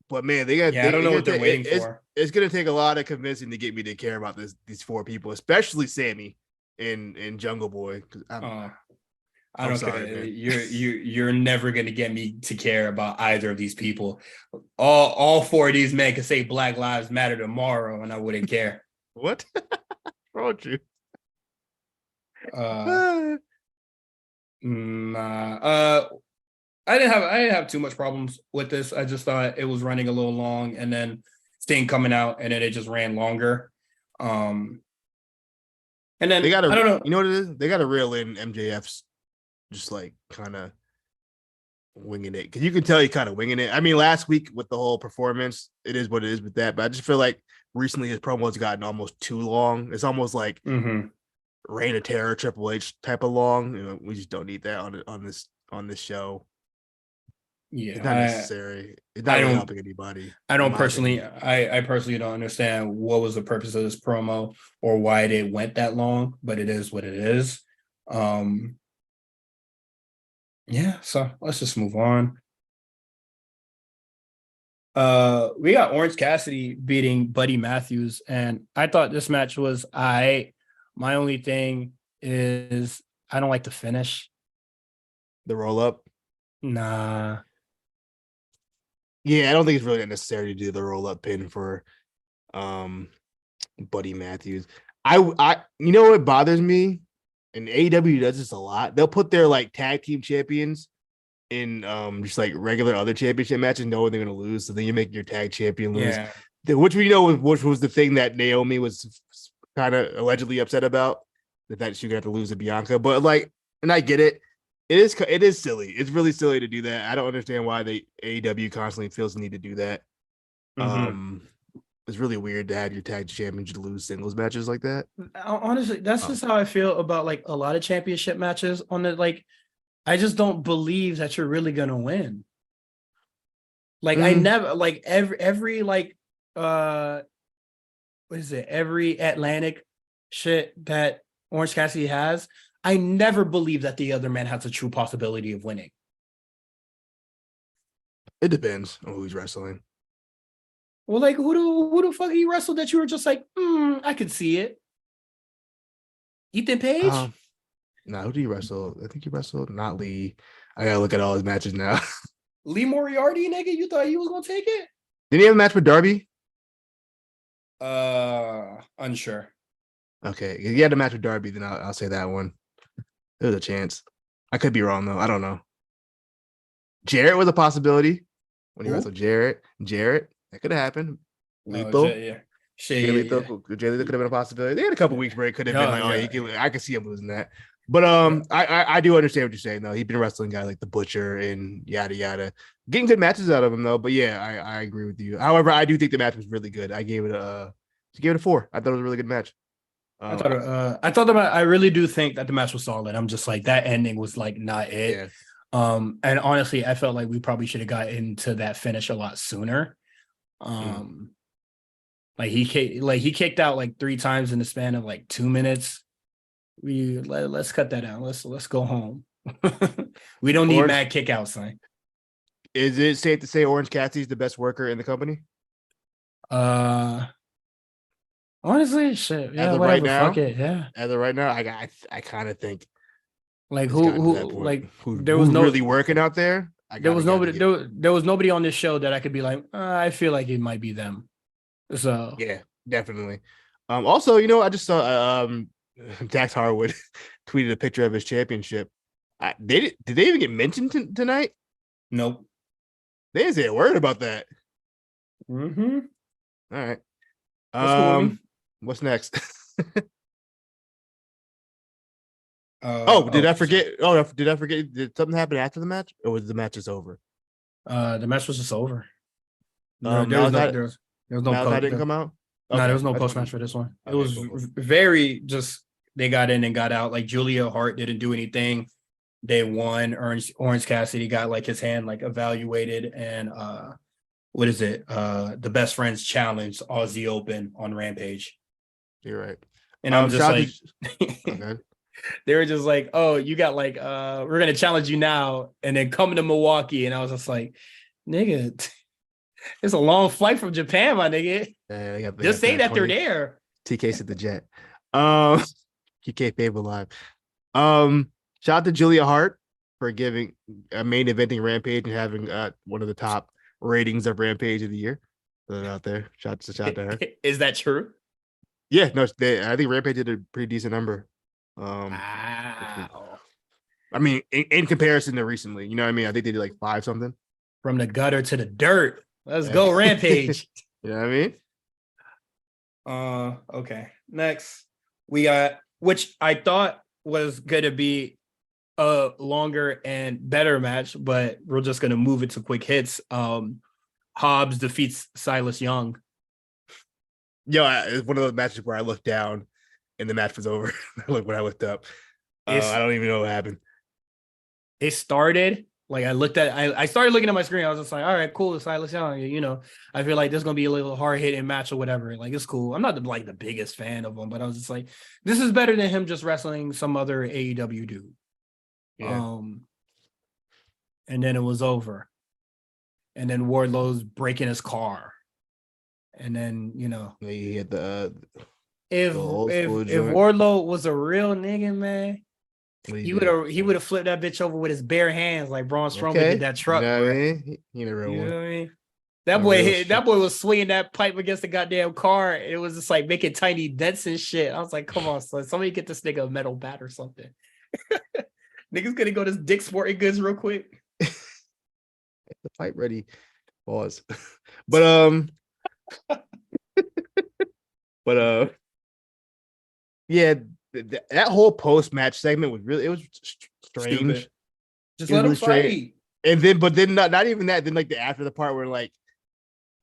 but man, I don't know what they're waiting for. It's gonna take a lot of convincing to get me to care about these four people, especially Sammy and Jungle Boy. I I'm don't sorry, care. man. You're never gonna get me to care about either of these people. All four of these men could say Black Lives Matter tomorrow, and I wouldn't care. What? Wrong with you? Uh, nah. I didn't have too much problems with this. I just thought it was running a little long, and then Sting coming out, and then it just ran longer. And They then gotta, I don't know. you know what it is? They gotta reel in MJF's just like kind of winging it, because you can tell he kind of winging it. I mean, last week with the whole performance, it is what it is with that. But I just feel like recently his promo's gotten almost too long. It's almost like Mm-hmm. Reign of Terror, Triple H type of long. We just don't need that on this show. It's not Yeah, necessary. It's I not really don't helping anybody, I in don't my personally opinion. I personally don't understand what was the purpose of this promo or why it went that long, but it is what it is. Um yeah, so let's just move on. We got Orange Cassidy beating Buddy Matthews, and I thought this match was my only thing is I don't like the finish. The roll up. Nah. Yeah, I don't think it's really necessary to do the roll up pin for um Buddy Matthews. You know what bothers me? And AEW does this a lot. They'll put their like tag team champions in just like regular other championship matches, knowing they're gonna lose. So then you make your tag champion lose. Yeah. Which we know which was the thing that Naomi was kind of allegedly upset about, that she would have to lose to Bianca. But like, and I get it. It is silly. It's really silly to do that. I don't understand why they AEW constantly feels the need to do that. Mm-hmm. Um, it's really weird to have your tag champions lose singles matches like that. Honestly, that's Um, just how I feel about like a lot of championship matches on the like I just don't believe that you're really gonna win. Like I mm, never like every like uh what is it? Every Atlantic shit that Orange Cassidy has, I never believe that the other man has a true possibility of winning. it depends on who's wrestling. Well, like who the fuck he wrestled that you were just like, I could see it. Ethan Page? Um, now who do you wrestle? I think you wrestled not Lee. I gotta look at all his matches now. Lee Moriarty, nigga, you thought he was gonna take it? Did he have a match with Darby? Unsure. Okay, if he had a match with Darby, then I'll say that one. There's a chance. I could be wrong though. I don't know. Jarrett was a possibility when he Who? wrestled Jarrett, that could have happened. Oh, Lethal. yeah. Jay Shit, yeah. Lethal. Jay Lethal could have been a possibility. They had a couple weeks where it could have been Yeah, like, oh, yeah, I could see him losing that. But yeah. I do understand what you're saying though. He's been wrestling guy like the Butcher and yada yada, getting good matches out of him though. But yeah, I agree with you. However, I do think the match was really good. I gave it a 4. I thought it was a really good match. Uh, I really do think that the match was solid. I'm just like that ending was like not it. yeah. And honestly, I felt like we probably should have got into that finish a lot sooner. Mm. Like he kicked out like 3 times in the span of like 2 minutes. Let's cut that out. Let's go home. We don't need Orange mad kick out, son. Is it safe to say Orange Cassidy's the best worker in the company Uh, honestly, shit, as yeah, of right whatever, fuck now? it, yeah. As of right now, I kind of think Like it's gotten to that point. like there was Who's no, really working out there? I there was gotta nobody, get there was nobody on this show that I could be like, I feel like it might be them. So yeah, definitely. Also, I just saw Dax Harwood tweeted a picture of his championship. Did they even get mentioned tonight? nope. They didn't say a word about that. Mm-hmm. All right. That's cool with me. What's next? Oh, Did I sorry. forget? Oh, did I forget? Did something happen after the match, or was the match just over? The match was just over. There was no Malachi there was no Malachi didn't come out. no, there Okay, was no I just post match want for this one. It Okay, was cool, cool. very just they got in and got out. Like Julia Hart didn't do anything. They won. Orange Cassidy got like his hand like evaluated, and what is it? The Best Friends Challenge Aussie Open on Rampage. You're right. And I'm just Shout out like, to okay. they were just like, oh, you got like, we're gonna challenge you now, and then come to Milwaukee. And I was just like, nigga, it's a long flight from Japan, my nigga. They Just got say the that they're 20 there. TKs at the Jet. TK Fable live. Shout out to Julia Hart for giving a main eventing Rampage and having one of the top ratings of Rampage of the year. Put it out there. Shout to her. Is that true? Yeah, no, I think Rampage did a pretty decent number. Wow. I mean, in comparison to recently, you know what I mean? I think they did like 5 something. From the gutter to the dirt. Let's Yeah. go, Rampage. You know what I mean? Okay. Next, we got, which I thought was gonna be a longer and better match, but we're just gonna move it to quick hits. Hobbs defeats Silas Young. Yo, it's one of those matches where I looked down and the match was over. Like when I looked up, I don't even know what happened. It started like I started looking at my screen. I was just like, all right, cool, Silas Young. I feel like this is gonna be a little hard hitting match or whatever. Like it's cool. I'm not like the biggest fan of him, but I was just like, this is better than him just wrestling some other AEW dude. Yeah. And then it was over. And then Wardlow's breaking his car. And then, He had the if old if school if joint. Wardlow was a real nigga, man, he would did. have flipped that bitch over with his bare hands like Braun Strowman Okay. did that truck. You know what I Bro. mean? He ain't a real You one. know what I mean? That boy was swinging that pipe against the goddamn car. It was just like making tiny dents and shit. I was like, come on, son. Somebody get this nigga a metal bat or something. Niggas gonna go to Dick's Sporting Goods real quick. The pipe ready. Pause. But yeah, that whole post match segment was really, it was strange. Stupid. Just It was let him really strange. fight. And then not even that. Then like the after the part where like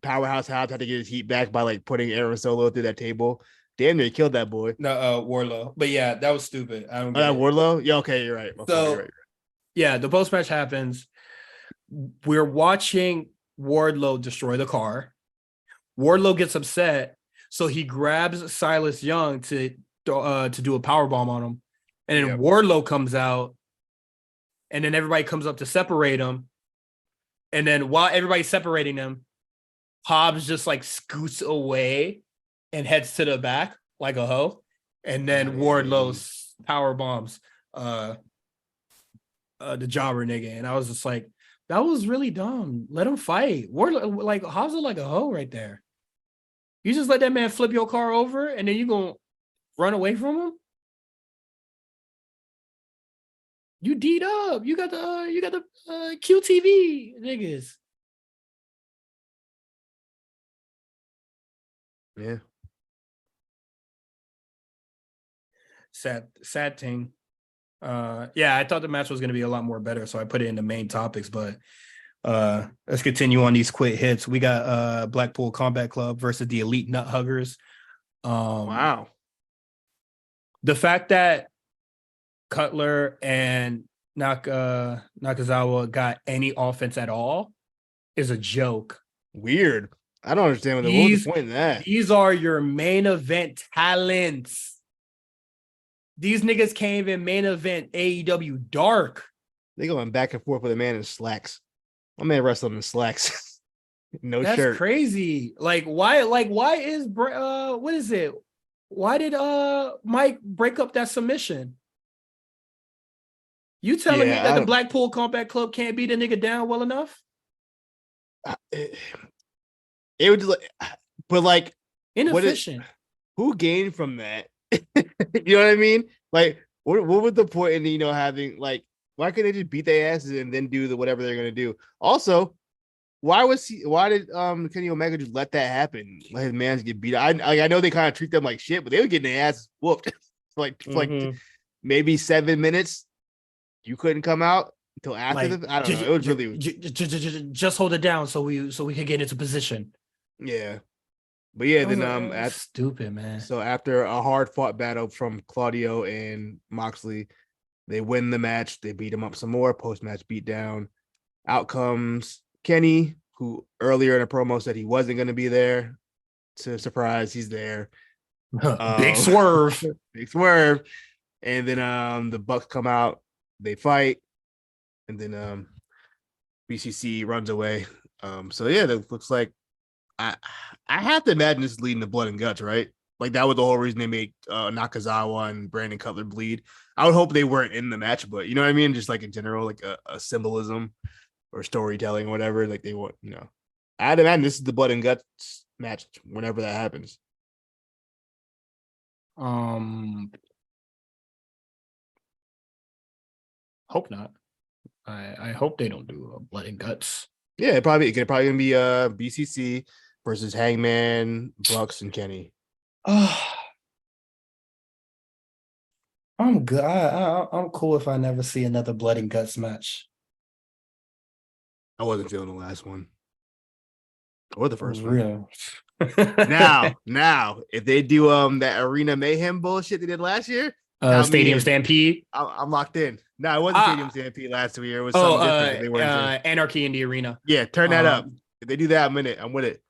Powerhouse Hobbs had to get his heat back by like putting Aaron Solo through that table. Damn, they killed that boy. No, Warlow. But yeah, that was stupid. I don't get it. Wardlow. Yeah, okay, you're right. You're right. Yeah, the post match happens. We're watching Wardlow destroy the car. Wardlow gets upset, so he grabs Silas Young to do a power bomb on him, and then Wardlow comes out, and then everybody comes up to separate him, and then while everybody's separating them, Hobbs just like scoots away and heads to the back like a hoe, and then Wardlow power bombs the jobber nigga, and I was just like, that was really dumb. Let him fight. Wardlow, like Hobbs is like a hoe right there. You just let that man flip your car over, and then you gonna run away from him? You D'd up. You got the QTV niggas. Yeah. Sad thing. Yeah, I thought the match was gonna be a lot more better, so I put it in the main topics, but let's continue on these quick hits. We got Blackpool Combat Club versus the Elite Nut Huggers. Wow. The fact that Cutler and Nakazawa got any offense at all is a joke. Weird. I don't understand what was the point in that. These are your main event talents. These niggas can't even main event AEW Dark. They going back and forth with a man in slacks. My man wrestled in slacks, no That's shirt. crazy. Why is what is it? Why did Mike break up that submission? You telling me Yeah, that I the don't. Blackpool Combat Club can't beat a nigga down well enough? It, it would, but like, what it? Inefficient. Who gained from that? You know what I mean? Like, what was the point in having like? Why couldn't they just beat their asses and then do the whatever they're gonna do? Also, why did Kenny Omega just let that happen? Let his mans get beat. I know they kind of treat them like shit, but they were getting their asses whooped for like maybe 7 minutes. You couldn't come out until after Like the. I don't know. It was really just hold it down so we can get into position. yeah. But yeah, That was then stupid, man. so after a hard fought battle from Claudio and Moxley, they win the match. They beat him up some more. Post match beat down. Out comes Kenny, who earlier in a promo said he wasn't going to be there. To surprise, he's there. Big swerve. Big swerve. And then the Bucks come out, they fight, and then BCC runs away. So yeah, that looks like I have to imagine this is leading to blood and guts, right? Like that was the whole reason they made Nakazawa and Brandon Cutler bleed. I would hope they weren't in the match, but you know what I mean? Just like in general, like a symbolism or storytelling or whatever. Like they want, I'd imagine this is the blood and guts match whenever that happens. Hope not. I hope they don't do blood and guts. Yeah, it probably gonna be BCC versus Hangman, Bucks, and Kenny. I'm good. I'm cool if I never see another blood and guts match. I wasn't feeling the last one or the first one. Real. Now, if they do that Arena Mayhem bullshit they did last year, Stadium Stampede. I'm locked in. No, it wasn't Stadium Stampede last year. It was something different. They weren't Anarchy in the Arena. Yeah, turn that up. If they do that, I'm with it.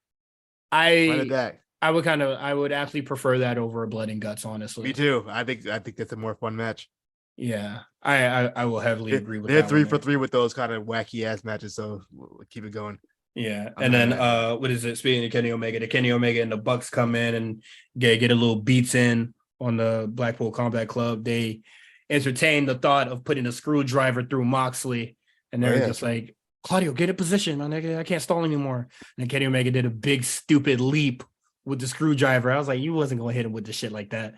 I would actually prefer that over a blood and guts, honestly. Me too. I think that's a more fun match. Yeah, I will heavily agree with they're that. They're 3 for 3 with those kind of wacky ass matches, so we'll keep it going. Yeah, and then what is it? Speaking of Kenny Omega, the Kenny Omega and the Bucks come in and get a little beats in on the Blackpool Combat Club. They entertain the thought of putting a screwdriver through Moxley, and they're just like, Claudio, get in position, my nigga. I can't stall anymore. And then Kenny Omega did a big stupid leap with the screwdriver. I was like, you wasn't gonna hit him with the shit like that.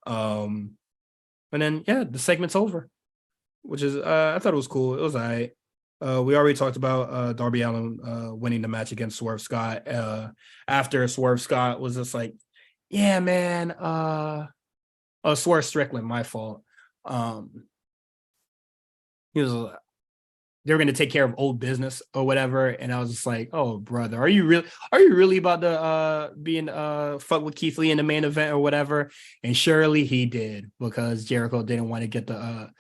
And then the segment's over, which is I thought it was cool. It was all right. We already talked about Darby Allin winning the match against Swerve Scott. After Swerve Scott was just like, yeah, man. Swerve Strickland, my fault. He was they were going to take care of old business or whatever, and I was just like, oh brother, are you really about to being fuck with Keith Lee in the main event or whatever? And surely he did, because Jericho didn't want to get the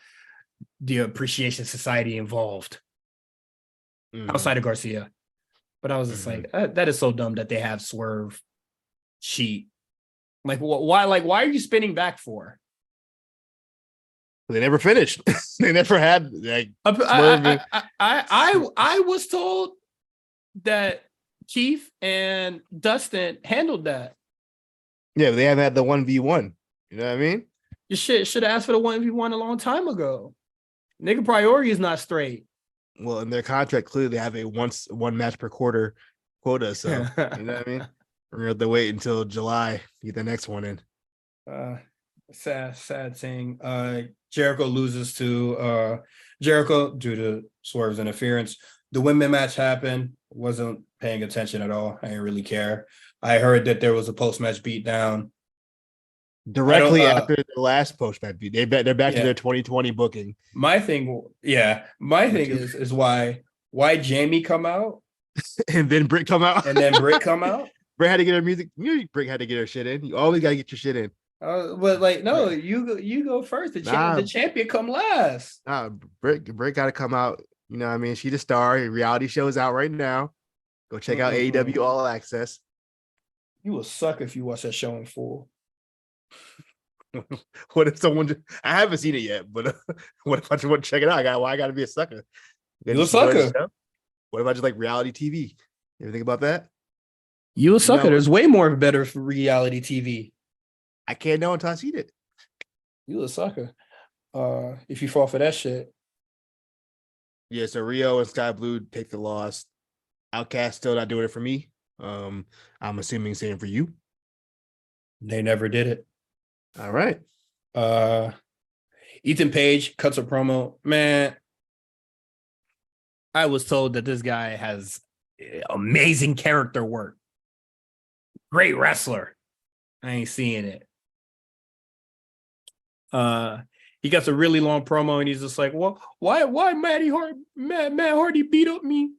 Appreciation Society involved outside of Garcia. But I was just like, that is so dumb that they have Swerve cheat. Like, why are you spinning back for? They never finished. They never had like. I was told that Keith and Dustin handled that. Yeah, but they haven't had the 1v1. You know what I mean? You should have asked for the 1v1 a long time ago. Nigga, priority is not straight. Well, in their contract, clearly they have a one match per quarter quota. So you know what I mean? We're gonna have to wait until July to get the next one in. Sad thing. Jericho loses to Jericho due to Swerve's interference. The women match happened. Wasn't paying attention at all. I didn't really care. I heard that there was a post-match beatdown directly after the last post-match beat. They're back to their 2020 booking. My thing is why Jamie come out and then Britt come out Britt had to get her music. Britt had to get her shit in. You always gotta get your shit in. But like, no, you go first. The champion come last. Nah, Britt got to come out. You know what I mean? She the star. Reality show is out right now. Go check out AEW All Access. You will suck if you watch that show in full. What if someone? I haven't seen it yet, but what if I just want to check it out? I got to be a sucker. You're a sucker. What about just like reality TV? You ever think about that? You a sucker. No, There's way more better for reality TV. I can't know until I see it. You a sucker. If you fall for that shit. Yeah, so Rio and Sky Blue take the loss. Outcast still not doing it for me. I'm assuming same for you. They never did it. All right. Ethan Page cuts a promo. Man, I was told that this guy has amazing character work. Great wrestler. I ain't seeing it. He gets a really long promo and he's just like, well, why Matt Hardy beat up me?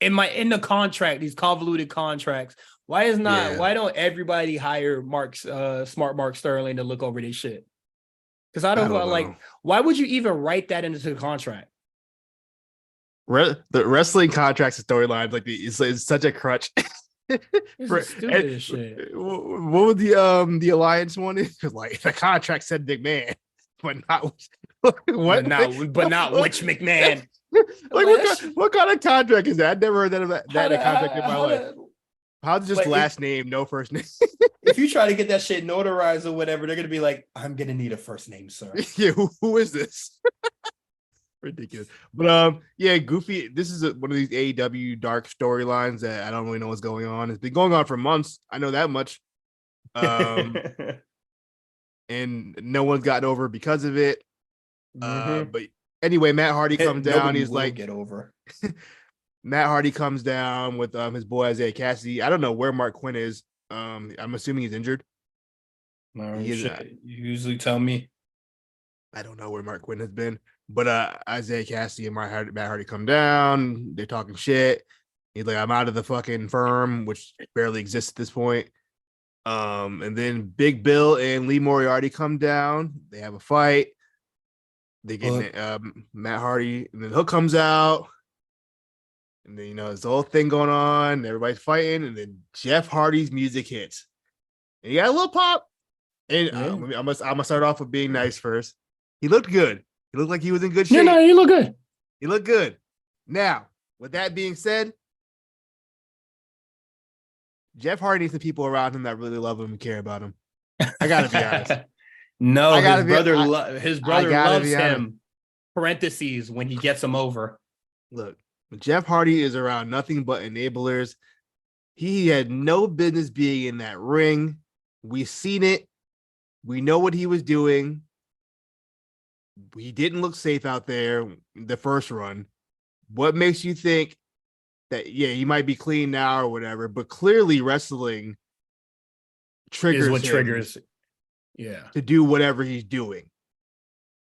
In the contract, these convoluted contracts. Why don't everybody hire smart Mark Sterling to look over this shit? Because I don't know. Why would you even write that into the contract? The wrestling contracts and storylines, like it's such a crutch. It's stupid as shit. What would the alliance one is? Like the contract said McMahon, but not what? But not which McMahon. Like what kind of contract is that? I've never heard that contract in my life. How's just last name, no first name? If you try to get that shit notarized or whatever, they're gonna be like, I'm gonna need a first name, sir. Yeah, who is this? Ridiculous. But yeah, Goofy. This is one of these AEW dark storylines that I don't really know what's going on. It's been going on for months. I know that much. And no one's gotten over because of it. But anyway, Matt Hardy comes down. He's like, get over. Matt Hardy comes down with his boy Isaiah Cassidy. I don't know where Mark Quinn is. I'm assuming he's injured. No, you usually tell me. I don't know where Mark Quinn has been. But Isaiah Cassidy and Matt Hardy come down. They're talking shit. He's like, I'm out of the fucking firm, which barely exists at this point. And then Big Bill and Lee Moriarty come down. They have a fight. They get Matt Hardy, and then Hook comes out. And then, there's the whole thing going on. Everybody's fighting. And then Jeff Hardy's music hits. And he got a little pop. And I'm going to start off with being nice first. He looked good. He looked like he was in good shape. Yeah, no, he looked good. He looked good. Now, with that being said, Jeff Hardy needs the people around him that really love him and care about him. I gotta be honest. No, his brother loves him. Parentheses when he gets him over. Look, Jeff Hardy is around nothing but enablers. He had no business being in that ring. We've seen it. We know what he was doing. He didn't look safe out there the first run. What makes you think that, he might be clean now or whatever, but clearly wrestling triggers to do whatever he's doing.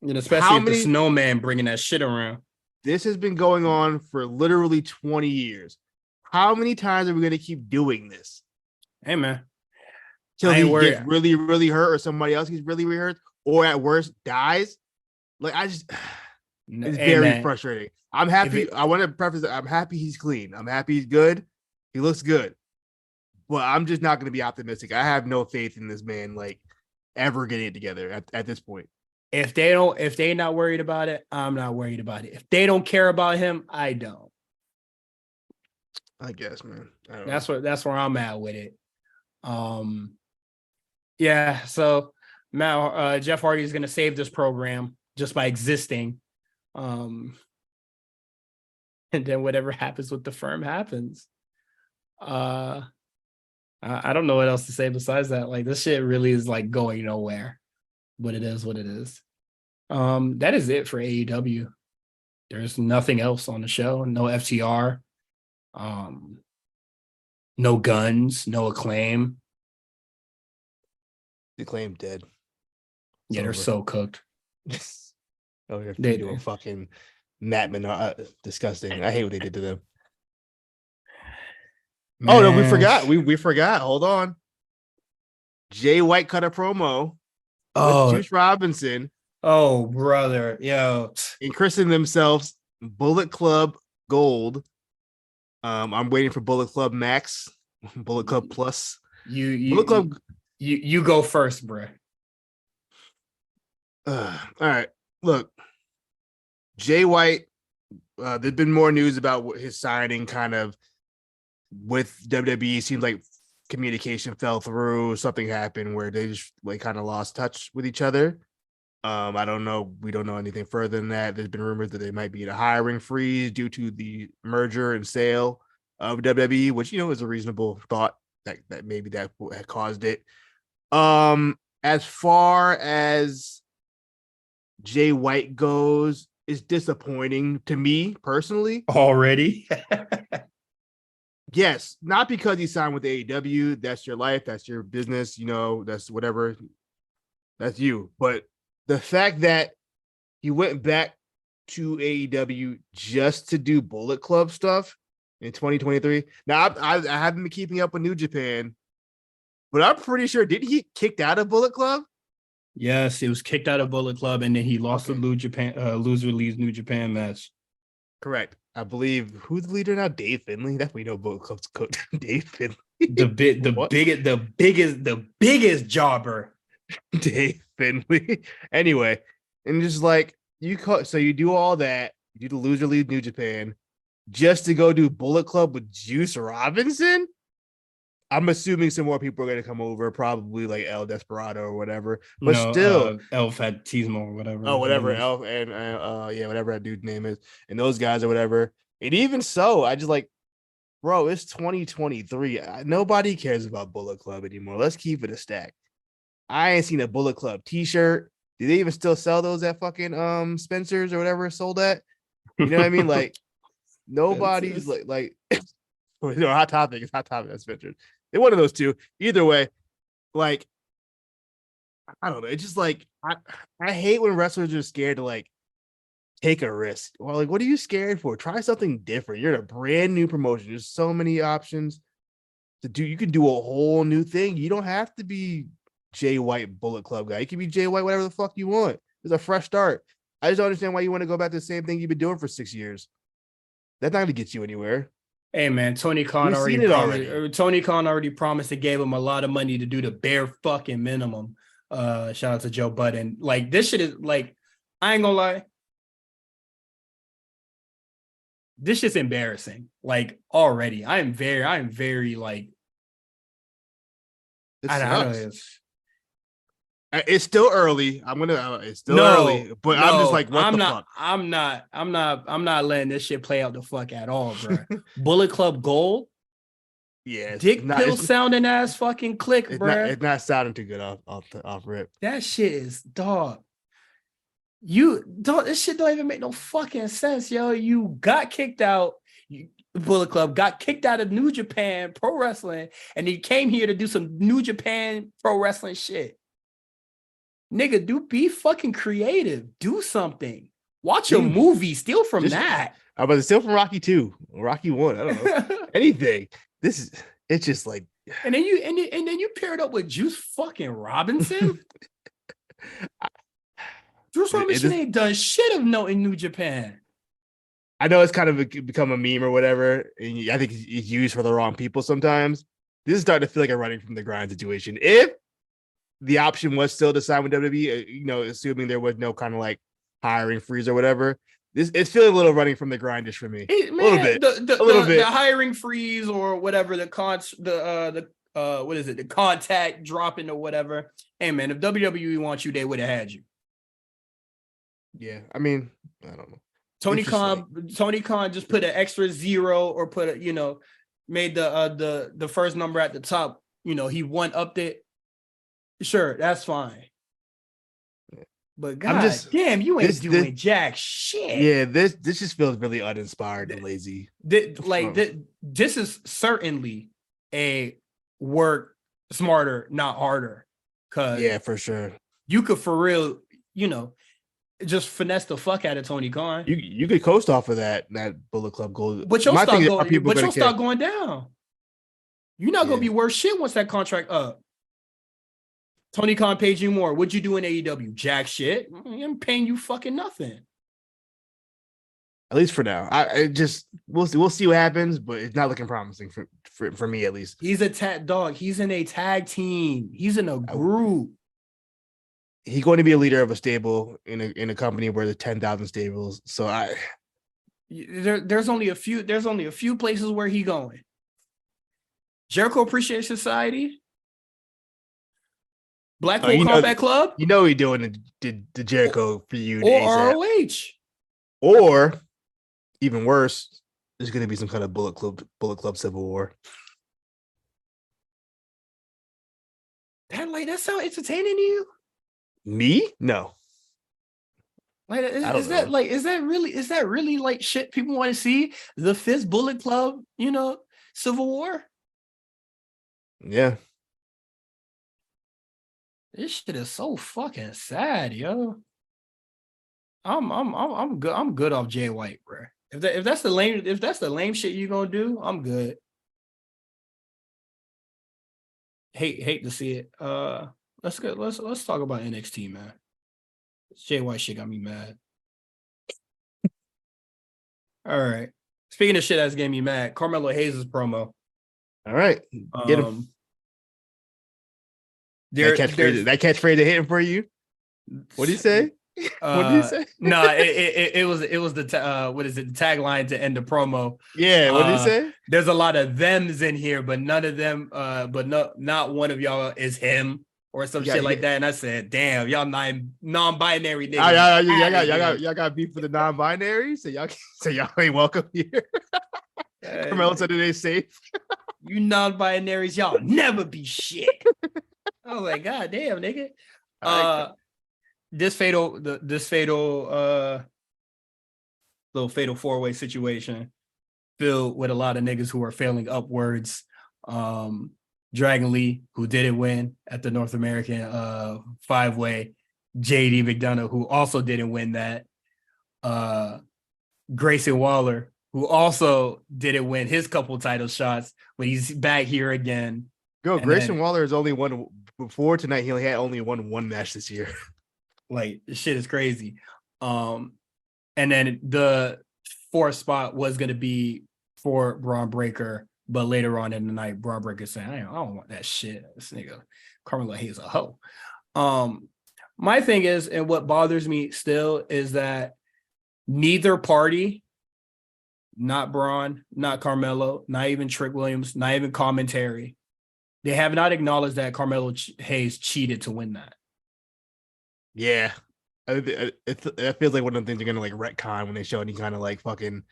And especially the snowman bringing that shit around. This has been going on for literally 20 years. How many times are we going to keep doing this? Hey, man. Till he gets really, really hurt, or somebody else gets really, really hurt, or at worst dies? Like, it's very frustrating. I'm happy. I want to preface that I'm happy he's clean. I'm happy he's good. He looks good. But I'm just not going to be optimistic. I have no faith in this man, like, ever getting it together at this point. If they're not worried about it, I'm not worried about it. If they don't care about him, I don't. I guess, man. That's where I'm at with it. Yeah. So now Jeff Hardy is going to save this program just by existing. And then whatever happens with the firm happens. I don't know what else to say besides that. Like, this shit really is like going nowhere. But it is what it is. That is it for AEW. There's nothing else on the show. No FTR. No Guns. No Acclaim. Acclaim dead. Yeah, they're so cooked. Oh, they do a fucking Matt Menard. Disgusting. I hate what they did to them. Man. Oh no, we forgot. We forgot. Hold on. Jay White cut a promo. With Juice Robinson. Oh, brother. Yo. And christened themselves Bullet Club Gold. I'm waiting for Bullet Club Max. Bullet Club Plus. Bullet Club. You go first, bro. All right. Look. Jay White there's been more news about his signing kind of with WWE. Seems like communication fell through. Something happened where they just like kind of lost touch with each other. I don't know. We don't know anything further than that. There's been rumors that they might be in a hiring freeze due to the merger and sale of WWE, which is a reasonable thought that maybe that had caused it. As far as Jay White goes, it's disappointing to me personally. Already? Yes, not because he signed with AEW. That's your life. That's your business. That's whatever. That's you. But the fact that he went back to AEW just to do Bullet Club stuff in 2023. Now, I haven't been keeping up with New Japan, but I'm pretty sure, did he get kicked out of Bullet Club? Yes, he was kicked out of Bullet Club, and then he lost the loser leaves New Japan match. Correct. I believe who's the leader now? Dave Finlay. That's we know Bullet Club's coach. Dave Finlay. The biggest jobber. Dave Finlay. Anyway, and just like so you do all that, you do the loser leave New Japan just to go do Bullet Club with Juice Robinson. I'm assuming some more people are going to come over, probably like El Desperado or whatever. But still, El Fatismo or whatever. Oh, whatever Elf and whatever that dude's name is, and those guys or whatever. And even so, I just like, bro, it's 2023. Nobody cares about Bullet Club anymore. Let's keep it a stack. I ain't seen a Bullet Club T-shirt. Do they even still sell those at fucking Spencer's or whatever it's sold at? You know what I mean? Like nobody's like Hot Topic is Hot Topic at Spencer's. They're one of those two. Either way, like I don't know. It's just like I hate when wrestlers are scared to like take a risk. Well, like, what are you scared for? Try something different. You're in a brand new promotion. There's so many options to do. You can do a whole new thing. You don't have to be Jay White Bullet Club guy. You can be Jay White, whatever the fuck you want. It's a fresh start. I just don't understand why you want to go back to the same thing you've been doing for 6 years. That's not going to get you anywhere. Hey man, Tony Khan already promised and gave him a lot of money to do the bare fucking minimum. Shout out to Joe Budden. Like this shit is like, I ain't gonna lie. This shit's embarrassing. Like already. I am very like I don't know. It's still early. It's still early, but I'm just like, what the fuck? I'm not letting this shit play out the fuck at all, bro. Bullet Club Gold. Yeah, pill sounding ass fucking click, bro. It's not sounding too good off rip. That shit is dog. This shit don't even make no fucking sense, yo. You got kicked out. Bullet Club got kicked out of New Japan Pro Wrestling, and he came here to do some New Japan Pro Wrestling shit. Nigga, be fucking creative. Do something. Watch a movie. Steal from that. I'm about to steal from Rocky 2, Rocky 1. I don't know. Anything. It's just like. And then you paired up with Juice fucking Robinson. Juice Robinson ain't done shit of note in New Japan. I know it's kind of become a meme or whatever, and I think it's used for the wrong people sometimes. This is starting to feel like a running from the grind situation. If the option was still to sign with WWE, assuming there was no kind of like hiring freeze or whatever, it's feeling a little running from the grind just for me. A little bit. The hiring freeze or whatever, the contact dropping or whatever. Hey man, if WWE wants you, they would have had you. Yeah, I mean, I don't know. Tony Khan just put an extra zero or made the first number at the top. He one upped it. Sure, that's fine. But God damn, you ain't doing jack shit. Yeah, this just feels really uninspired and lazy. This is certainly a work smarter, not harder. Yeah, for sure. You could for real, just finesse the fuck out of Tony Khan. You could coast off of that Bullet Club goal. But you'll start going down. You're not gonna be worth shit once that contract up. Tony Khan paid you more. What'd you do in AEW? Jack shit. I'm paying you fucking nothing. At least for now. We'll see what happens, but it's not looking promising for me at least. He's a dog. He's in a tag team. He's in a group. He's going to be a leader of a stable in a company where there's 10,000 stables. So There's only a few places where he going. Jericho Appreciation Society, Blackpool Combat Club, he doing the Jericho feud or ASAP. ROH, Or even worse, there's gonna be some kind of Bullet Club Civil War. That sound entertaining to you? Me? No. Like, is that really like shit people want to see? The fifth Bullet Club, Civil War? Yeah. This shit is so fucking sad, yo. I'm good. I'm good off Jay White, bro. If that's the lame shit you gonna do, I'm good. Hate to see it. Let's talk about NXT, man. Jay White shit got me mad. All right. Speaking of shit that's getting me mad, Carmelo Hayes' promo. All right. Get him. That catchphrase hit him for you. What did he say? What did he say? No, it was the what is it? The tagline to end the promo. Yeah, what did he say? There's a lot of thems in here, but none of them. But not one of y'all is him or some shit like that. And I said, damn, y'all non-binary niggas. Y'all got beef for the non-binary, so y'all ain't welcome here. Carmelo said it ain't safe. You non-binaries, y'all never be shit. I was like, God damn, nigga. This fatal little fatal four-way situation filled with a lot of niggas who are failing upwards. Dragon Lee, who didn't win at the North American five-way, JD McDonough, who also didn't win that. Grayson Waller, who also didn't win his couple title shots, but he's back here again. Grayson Waller has only won before tonight. He only had won one match this year. Like, this shit is crazy. And then the fourth spot was going to be for Braun Breaker, but later on in the night, Braun Breaker said, I don't want that shit. This nigga, Carmelo Hayes a hoe. My thing is, and what bothers me still, is that neither party, not Braun, not Carmelo, not even Trick Williams, not even commentary, they have not acknowledged that Carmelo Hayes cheated to win that. Yeah. It feels like one of the things they're going to like retcon when they show any kind of like fucking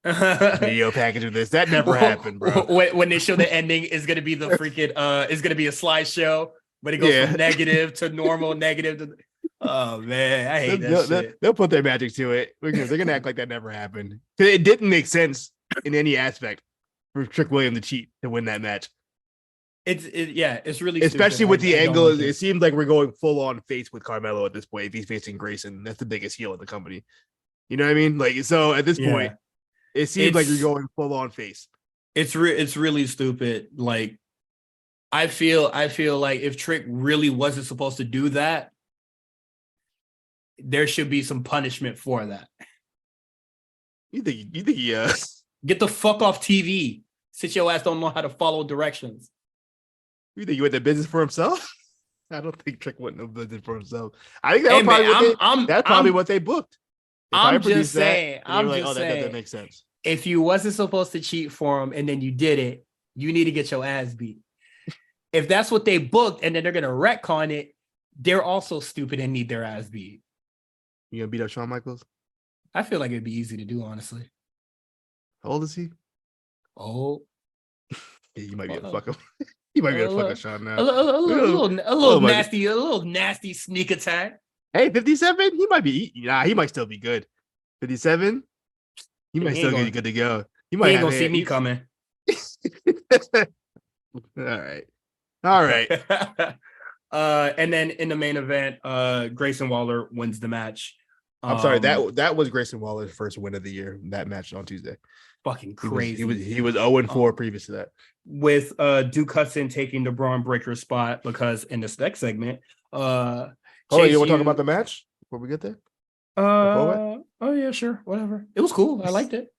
video package of this. That never happened, bro. When they show the ending, is going to be the freaking, it's going to be a slideshow, but it goes from negative to normal, negative to... Oh, man, I hate that shit. They'll put their magic to it. They're going to act like that never happened. It didn't make sense in any aspect for Trick Williams to cheat to win that match. It's really especially stupid. With the angle. Like it seems like we're going full on face with Carmelo at this point. If he's facing Grayson, that's the biggest heel in the company. You know what I mean? Like, so at this point, it seems like you're going full on face. It's really stupid. Like, I feel like if Trick really wasn't supposed to do that, there should be some punishment for that. You think get the fuck off TV. Sit your ass don't know how to follow directions. You think he went to business for himself? I don't think Trick went no business for himself. I think that's probably what they booked. I'm just saying. That makes sense. If you wasn't supposed to cheat for him and then you did it, you need to get your ass beat. If that's what they booked and then they're gonna retcon it, they're also stupid and need their ass beat. You gonna beat up Shawn Michaels? I feel like it'd be easy to do, honestly. How old is he? Oh, yeah, you might be able to fuck him. You might be able to fuck a Shawn now. A little nasty sneak attack. Hey, 57? He might be. Nah, he might still be good. 57? He might still be good to go. He ain't gonna see me coming. All right. And then in the main event, Grayson Waller wins the match. I'm sorry, that was Grayson Waller's first win of the year. That match on Tuesday. Fucking crazy. He was 0-4 previous to that. With Duke Hudson taking the Braun Breaker spot, because in this next segment, you want to talk about the match before we get there? Oh yeah, sure, whatever. It was cool. I liked it.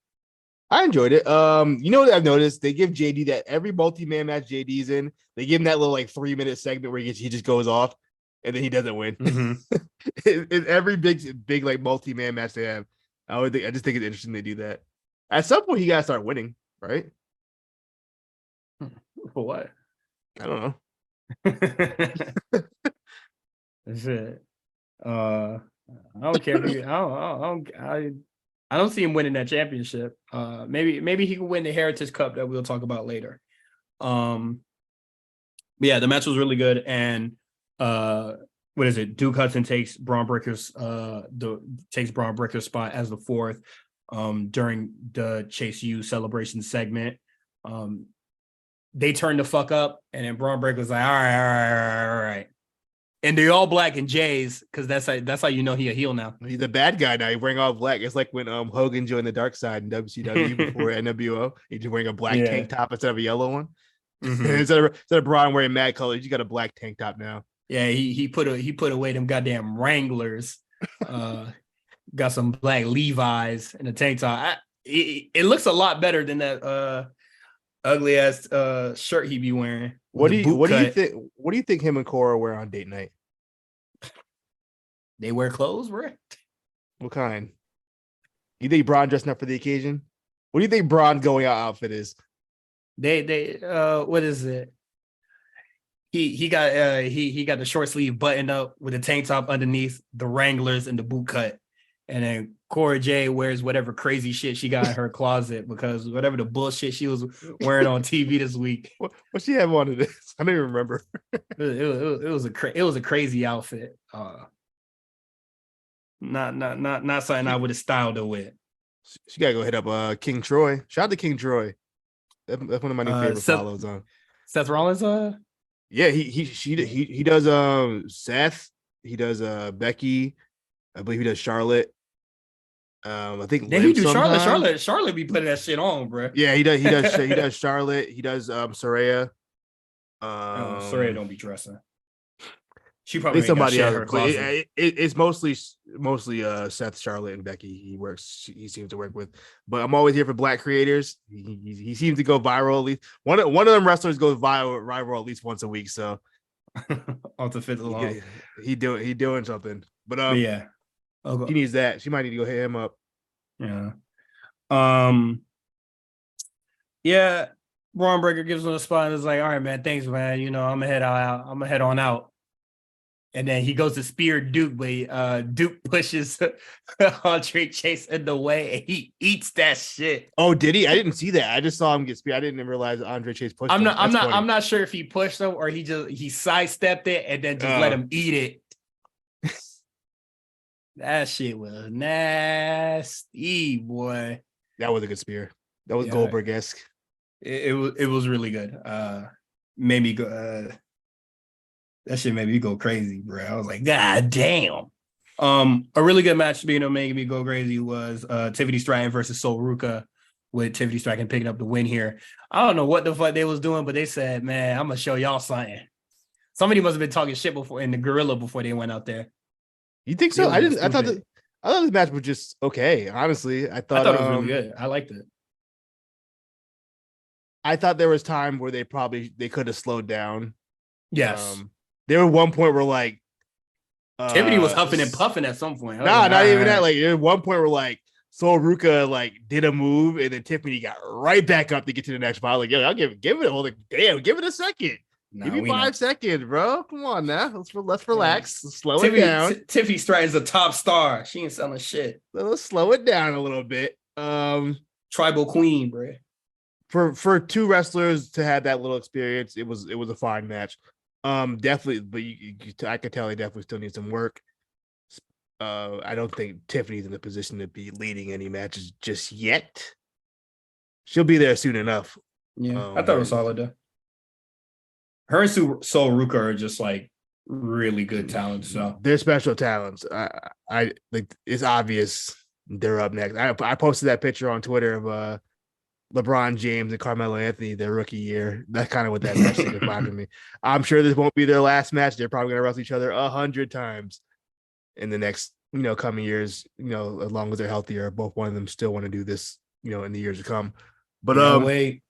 I enjoyed it. You know what I've noticed? They give JD that every multi-man match JD's in, they give him that little like 3-minute segment where he just goes off and then he doesn't win. Mm-hmm. in every big like multi-man match they have. I just think it's interesting they do that. At some point, he gotta start winning, right? For what? I don't know. That's it. I don't care if he. I don't see him winning that championship. Maybe he can win the Heritage Cup that we'll talk about later. But yeah, the match was really good, and what is it? Duke Hudson takes Braun Breaker's spot as the fourth during the Chase U celebration segment. They turned the fuck up, and then Braun Breaker was like, all right. And they're all black and Jays, because that's how you know he a heel now. He's a bad guy now. He's wearing all black. It's like when Hogan joined the dark side in WCW before NWO. He's wearing a black tank top instead of a yellow one. Mm-hmm. instead of Braun wearing mad colors, you got a black tank top now. Yeah, he put away them goddamn Wranglers. Got some black Levi's and a tank top. It looks a lot better than that ugly ass shirt he be wearing. What do you think him and Cora wear on date night? They wear clothes, bro. What kind? You think Braun dressing up for the occasion? What do you think Braun going out outfit is? They what is it? He got the short sleeve buttoned up with a tank top underneath, the Wranglers and the boot cut. And then Cora J wears whatever crazy shit she got in her closet, because whatever the bullshit she was wearing on TV this week. What she have on to this? I don't even remember. It was a crazy outfit. Not something I would have styled her with. She gotta go hit up King Troy. Shout out to King Troy. That's one of my new favorite follows on. Seth Rollins. Yeah, he does Seth. He does Becky. I believe he does Charlotte. I think he do sometimes. Charlotte be putting that shit on, bro. Yeah, he does Charlotte. He does Saraya. Saraya don't be dressing. She probably somebody else. Her closet. It's mostly Seth, Charlotte, and Becky. He seems to work with. But I'm always here for black creators. He seems to go viral at least. One of them wrestlers goes viral at least once a week. So off the fifth along, he doing something. But yeah. She needs that. She might need to go hit him up. Yeah. Yeah. Braun Breaker gives him a spot and is like, all right, man, thanks, man. You know, I'm gonna head on out. And then he goes to spear Duke, but Duke pushes Andre Chase in the way, and he eats that shit. Oh, did he? I didn't see that. I just saw him get speared. I didn't realize Andre Chase pushed him. I'm not sure if he pushed him or he sidestepped it and then just let him eat it. That shit was nasty, boy. That was a good spear. That was Goldberg-esque. It was really good. Made me go. That shit made me go crazy, bro. I was like, God damn. A really good match to be making me go crazy was Tiffany Stratton versus Sol Ruca, with Tiffany Stratton picking up the win here. I don't know what the fuck they was doing, but they said, man, I'm gonna show y'all something. Somebody must have been talking shit before in the gorilla before they went out there. I think so? I thought this match was just okay. Honestly, I thought it was really good. I liked it. I thought there was time where they could have slowed down. Yes. There was one point where like Tiffany was huffing and puffing at some point. Not even that. Like there was one point where like Sol Ruca like did a move and then Tiffany got right back up to get to the next spot. Like, yo, I'll give it give it a second. Give me 5 seconds, bro. Come on now. Let's relax. Let's slow it down. Tiffany Stratton's a top star. She ain't selling shit. Let's slow it down a little bit. Tribal queen, bro. For two wrestlers to have that little experience, it was a fine match. Definitely, but I could tell he definitely still needs some work. I don't think Tiffany's in the position to be leading any matches just yet. She'll be there soon enough. Yeah, I thought it was solid though. Her and Sol Ruca are just like really good talents. So they're special talents. I like it's obvious they're up next. I posted that picture on Twitter of LeBron James and Carmelo Anthony their rookie year. That's kind of what that match signified to me. I'm sure this won't be their last match. They're probably gonna wrestle each other 100 times in the next coming years. As long as they're healthier, both one of them still want to do this. In the years to come. But wait.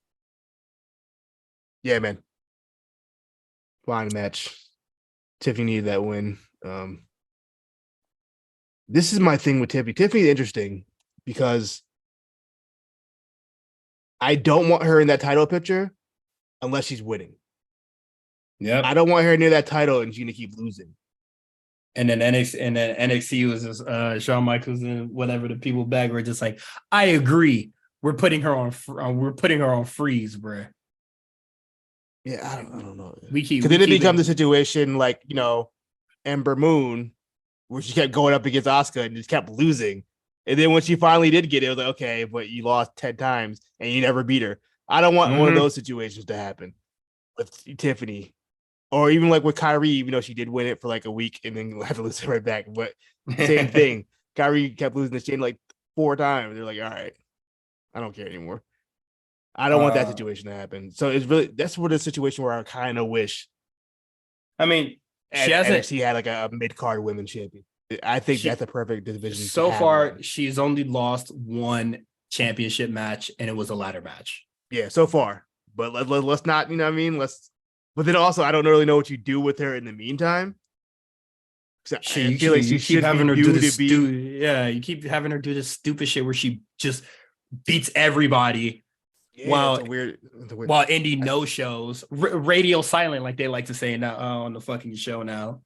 Yeah, man. Fine match. Tiffany needed that win. This is my thing with Tiffany. Tiffany's interesting because I don't want her in that title picture unless she's winning. Yep. I don't want her near that title and she's gonna keep losing. And then NXT was just Shawn Michaels and whatever the people back were just like, I agree. We're putting her on freeze, bro. Yeah, I don't know. We keep Because then it becomes a situation like, Ember Moon, where she kept going up against Asuka and just kept losing. And then when she finally did get it, it was like, okay, but you lost 10 times and you never beat her. I don't want one of those situations to happen with Tiffany. Or even like with Kyrie, even though she did win it for like a week and then had to lose it right back. But same thing. Kyrie kept losing the chain like 4 times. They're like, all right, I don't care anymore. I don't want that situation to happen. So that's what a situation where I kind of wish. I mean, she had like a mid-card women's champion. I think that's a perfect division. So far, she's only lost 1 championship match, and it was a ladder match. Yeah, so far. But let's not, you know what I mean? But then also, I don't really know what you do with her in the meantime. I feel like she should having her do this. You keep having her do this stupid shit where she just beats everybody. Yeah, while it's a weird. While Indy no shows, radio silent, like they like to say now on the fucking show now.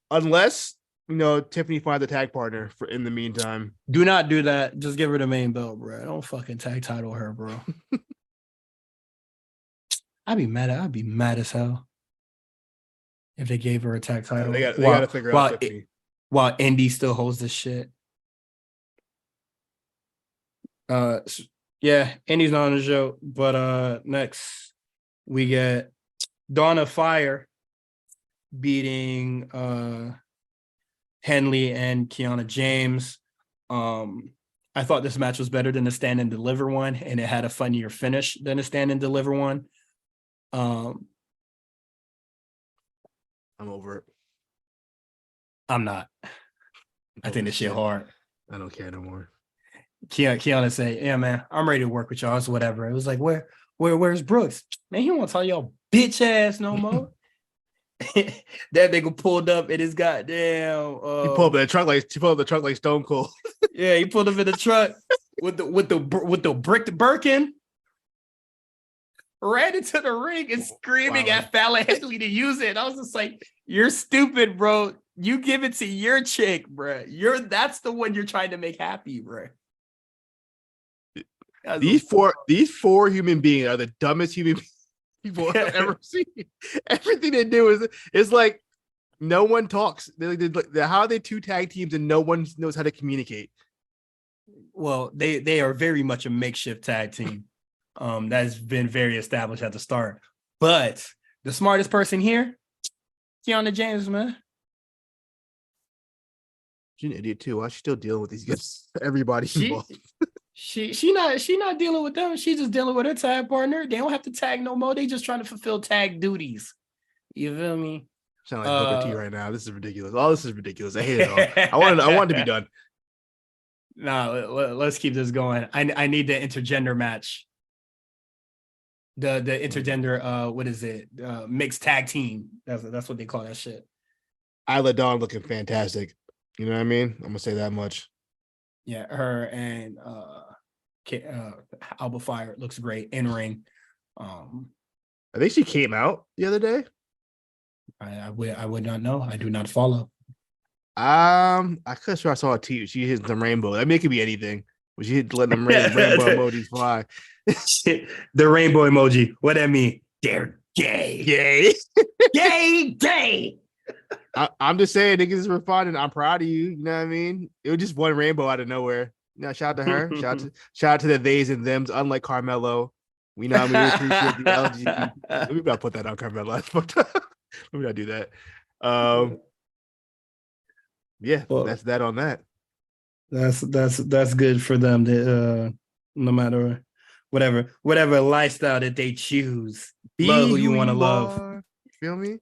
Unless Tiffany finds a tag partner for in the meantime. Do not do that. Just give her the main belt, bro. Don't fucking tag title her, bro. I'd be mad as hell if they gave her a tag title. They got to figure out Tiffany. While Indy still holds this shit. Yeah, Indy's not on the show, but next we get Dawn of Fire beating Henley and Kiana James. I thought this match was better than the Stand and Deliver one, and it had a funnier finish than the Stand and Deliver one. I'm over it. I'm not. I think this shit hard. I don't care no more. Kiana say, "Yeah, man, I'm ready to work with y'all. It's whatever." It was like, where's Brooks? Man, he won't tell y'all bitch ass no more. That nigga pulled up in his goddamn. He pulled up the truck like Stone Cold. Yeah, he pulled up in the truck with the bricked Birkin. Ran into the ring and screaming at Fallon Henley to use it. I was just like, "You're stupid, bro. You give it to your chick, bro. That's the one you're trying to make happy, bro." These four human beings are the dumbest human people I've ever seen. Everything they do is like no one talks. How are they 2 tag teams and no one knows how to communicate? Well, they are very much a makeshift tag team. That's been very established at the start. But the smartest person here, Kiana James, man. She's an idiot too. Why is she still dealing with these guys? Everybody involved. She not dealing with them. She's just dealing with her tag partner. They don't have to tag no more. They just trying to fulfill tag duties. You feel me? Sound like Booker T right now. This is ridiculous. All this is ridiculous. I hate it all. I want it to be done. No, let's keep this going. I need the intergender match. The intergender what is it? Mixed tag team. That's what they call that shit. Isla Dawn looking fantastic. You know what I mean? I'm gonna say that much. Yeah, her and Alba Fire looks great in ring. I think she came out the other day. I would not know. I do not follow. I could have sworn I saw a tweet. She hit some rainbow. I mean, it could be anything. But she hit letting them rainbow emojis fly. The rainbow emoji. What that mean? They're gay. Gay. I'm just saying, niggas were fun, and I'm proud of you. You know what I mean? It was just one rainbow out of nowhere. Shout out to her. shout out to the theys and thems. Unlike Carmelo, we know we appreciate the LGBT. Let me not put that on Carmelo. Let me not do that. Yeah, well, that's that on that. That's good for them. That no matter whatever lifestyle that they choose, love who you want to love. Feel me?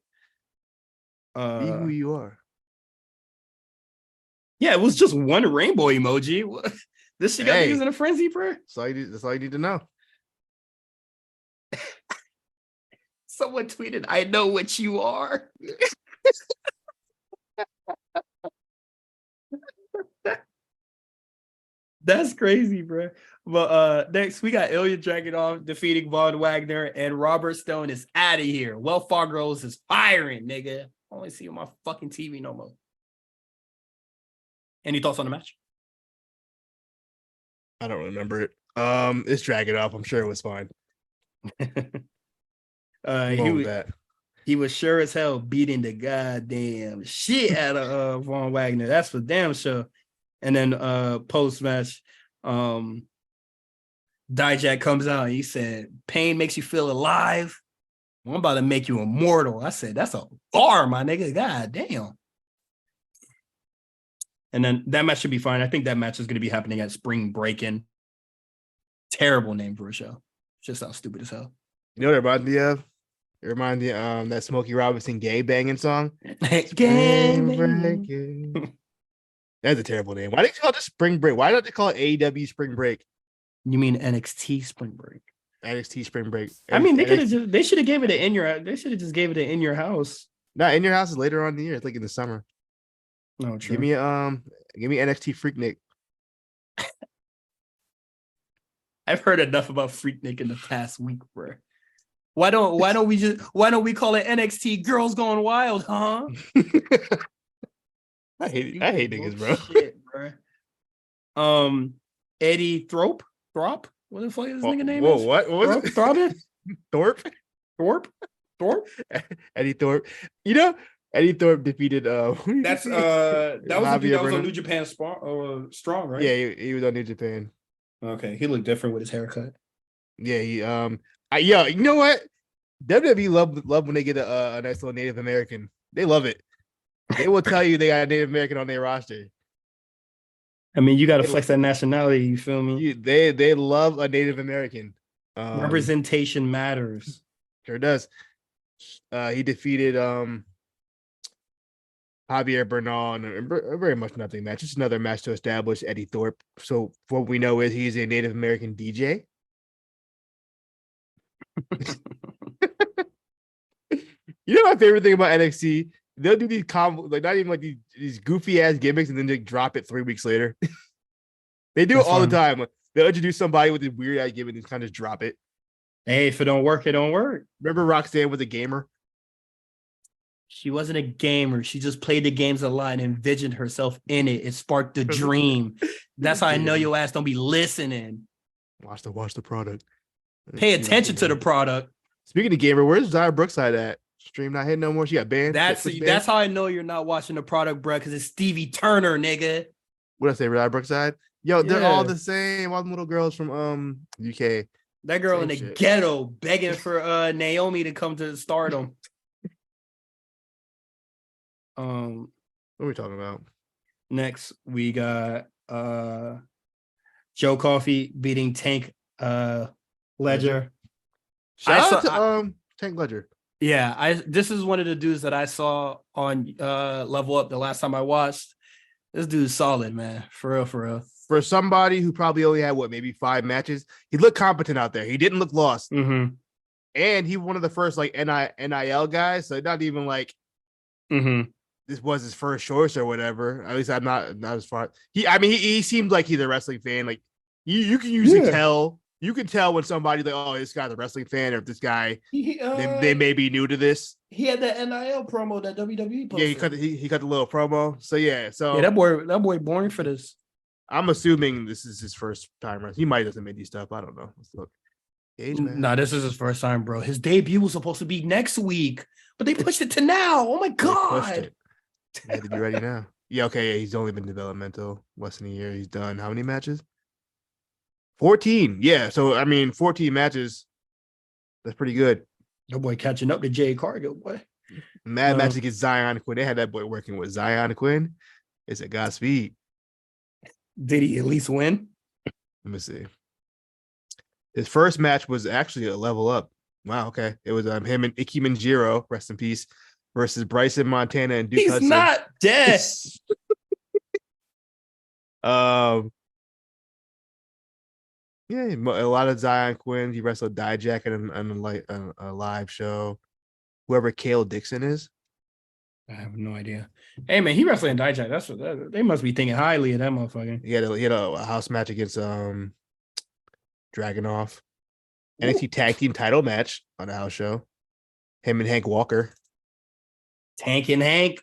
Be who you are. Yeah, it was just one rainbow emoji. This shit got niggas in a frenzy, bro. That's all you need to know. Someone tweeted, "I know what you are." That's crazy, bro. But next we got Ilya Dragunov defeating Von Wagner, and Robert Stone is out of here. Well, Fargroves is firing, nigga. I only see on my fucking TV no more. Any thoughts on the match? I don't remember it. It's Dragunov. I'm sure it was fine. He was sure as hell beating the goddamn shit out of Von Wagner. That's for damn sure. And then post match, Dijak comes out and he said, "Pain makes you feel alive. I'm about to make you immortal." I said, "That's a bar, my nigga. God damn." And then that match should be fine. I think that match is going to be happening at Spring Breakin'. Terrible name for a show. Just sounds stupid as hell. You know what it reminds me of? It reminds me that Smokey Robinson gay banging song. Gang Breaking. That's a terrible name. Why do they call it Spring Break? Why don't they call it AEW Spring Break? You mean NXT Spring Break? NXT Spring Break. I mean, they should have gave it in your. They should have just gave it in your house. No, in your house is later on in the year. It's like in the summer. No, true. Give me NXT Freaknik. I've heard enough about Freaknik in the past week, bro. Why don't we call it NXT Girls Going Wild, huh? I hate niggas, bro. Shit, bro. Eddie Thorpe? What the fuck is his nigga name? Whoa, what was it? Thorpe? Eddie Thorpe. You know, Eddie Thorpe defeated that was the dude that was on New Japan Strong, right? Yeah, he was on New Japan. Okay, he looked different with his haircut. Yeah, you know what? WWE love when they get a nice little Native American. They love it. They will tell you they got a Native American on their roster. I mean, you got to flex that nationality. You feel me? They love a Native American. Representation matters. Sure does. He defeated Javier Bernal in a very much nothing match. Just another match to establish Eddie Thorpe. So what we know is he's a Native American DJ. You know my favorite thing about NXT? They'll do these not even like these goofy ass gimmicks and then they drop it 3 weeks later. They do it all the time. They'll introduce somebody with a weird ass gimmick and kind of drop it. Hey, if it don't work, it don't work. Remember Roxanne was a gamer? She wasn't a gamer. She just played the games a lot and envisioned herself in it. It sparked the dream. That's how I know your ass don't be listening. Watch the product. Pay attention to the product. Speaking of gamer, where's Zara Brookside at? Stream not hitting no more. She got banned. That's how I know you're not watching the product, bro, because it's Stevie Turner, nigga. What I say, Zara Brookside? Yo, they're all the same. All the little girls from UK. That girl in the ghetto begging for Naomi to come to Stardom. What are we talking about? Next, we got Joe Coffey beating Tank Ledger. Shout out to Tank Ledger. Yeah, this is one of the dudes that I saw on Level Up the last time I watched. This dude's solid, man. For real. For somebody who probably only had maybe 5 matches, he looked competent out there. He didn't look lost. Mm-hmm. And he was one of the first like NIL guys. So not even like this was his first choice or whatever. At least I'm not as far. He seemed like he's a wrestling fan. Like you can usually tell. You can tell when somebody's like, oh, this guy's a wrestling fan, or if this guy they may be new to this. He had that NIL promo that WWE posted. Yeah, he cut the little promo. So yeah, that boy boring for this. I'm assuming this is his first time. He might have done indie stuff. I don't know. Let's look. Nah, this is his first time, bro. His debut was supposed to be next week, but they pushed it to now. Oh my god! You have to be ready now. Yeah, okay. Yeah, he's only been developmental less than a year. He's done how many matches? 14. Yeah, so 14 matches. That's pretty good. Your boy catching up to Jay Cargill, boy. Mad match against Zion Quinn. They had that boy working with Zion Quinn. It's a Godspeed. Did he at least win? Let me see. His first match was actually a Level Up. Wow, okay. It was him and Ike Manjiro, rest in peace, versus Bryson Montana and Duke Hudson. He's not dead. Yeah, a lot of Zion Quinn. He wrestled Dijak on a live show. Whoever Kale Dixon is. I have no idea. Hey man, he wrestling Dijak. That's what they must be thinking highly of that motherfucker. He had a house match against Dragunov. Ooh. NXT Tag Team Title match on the house show. Him and Hank Walker. Tank and Hank.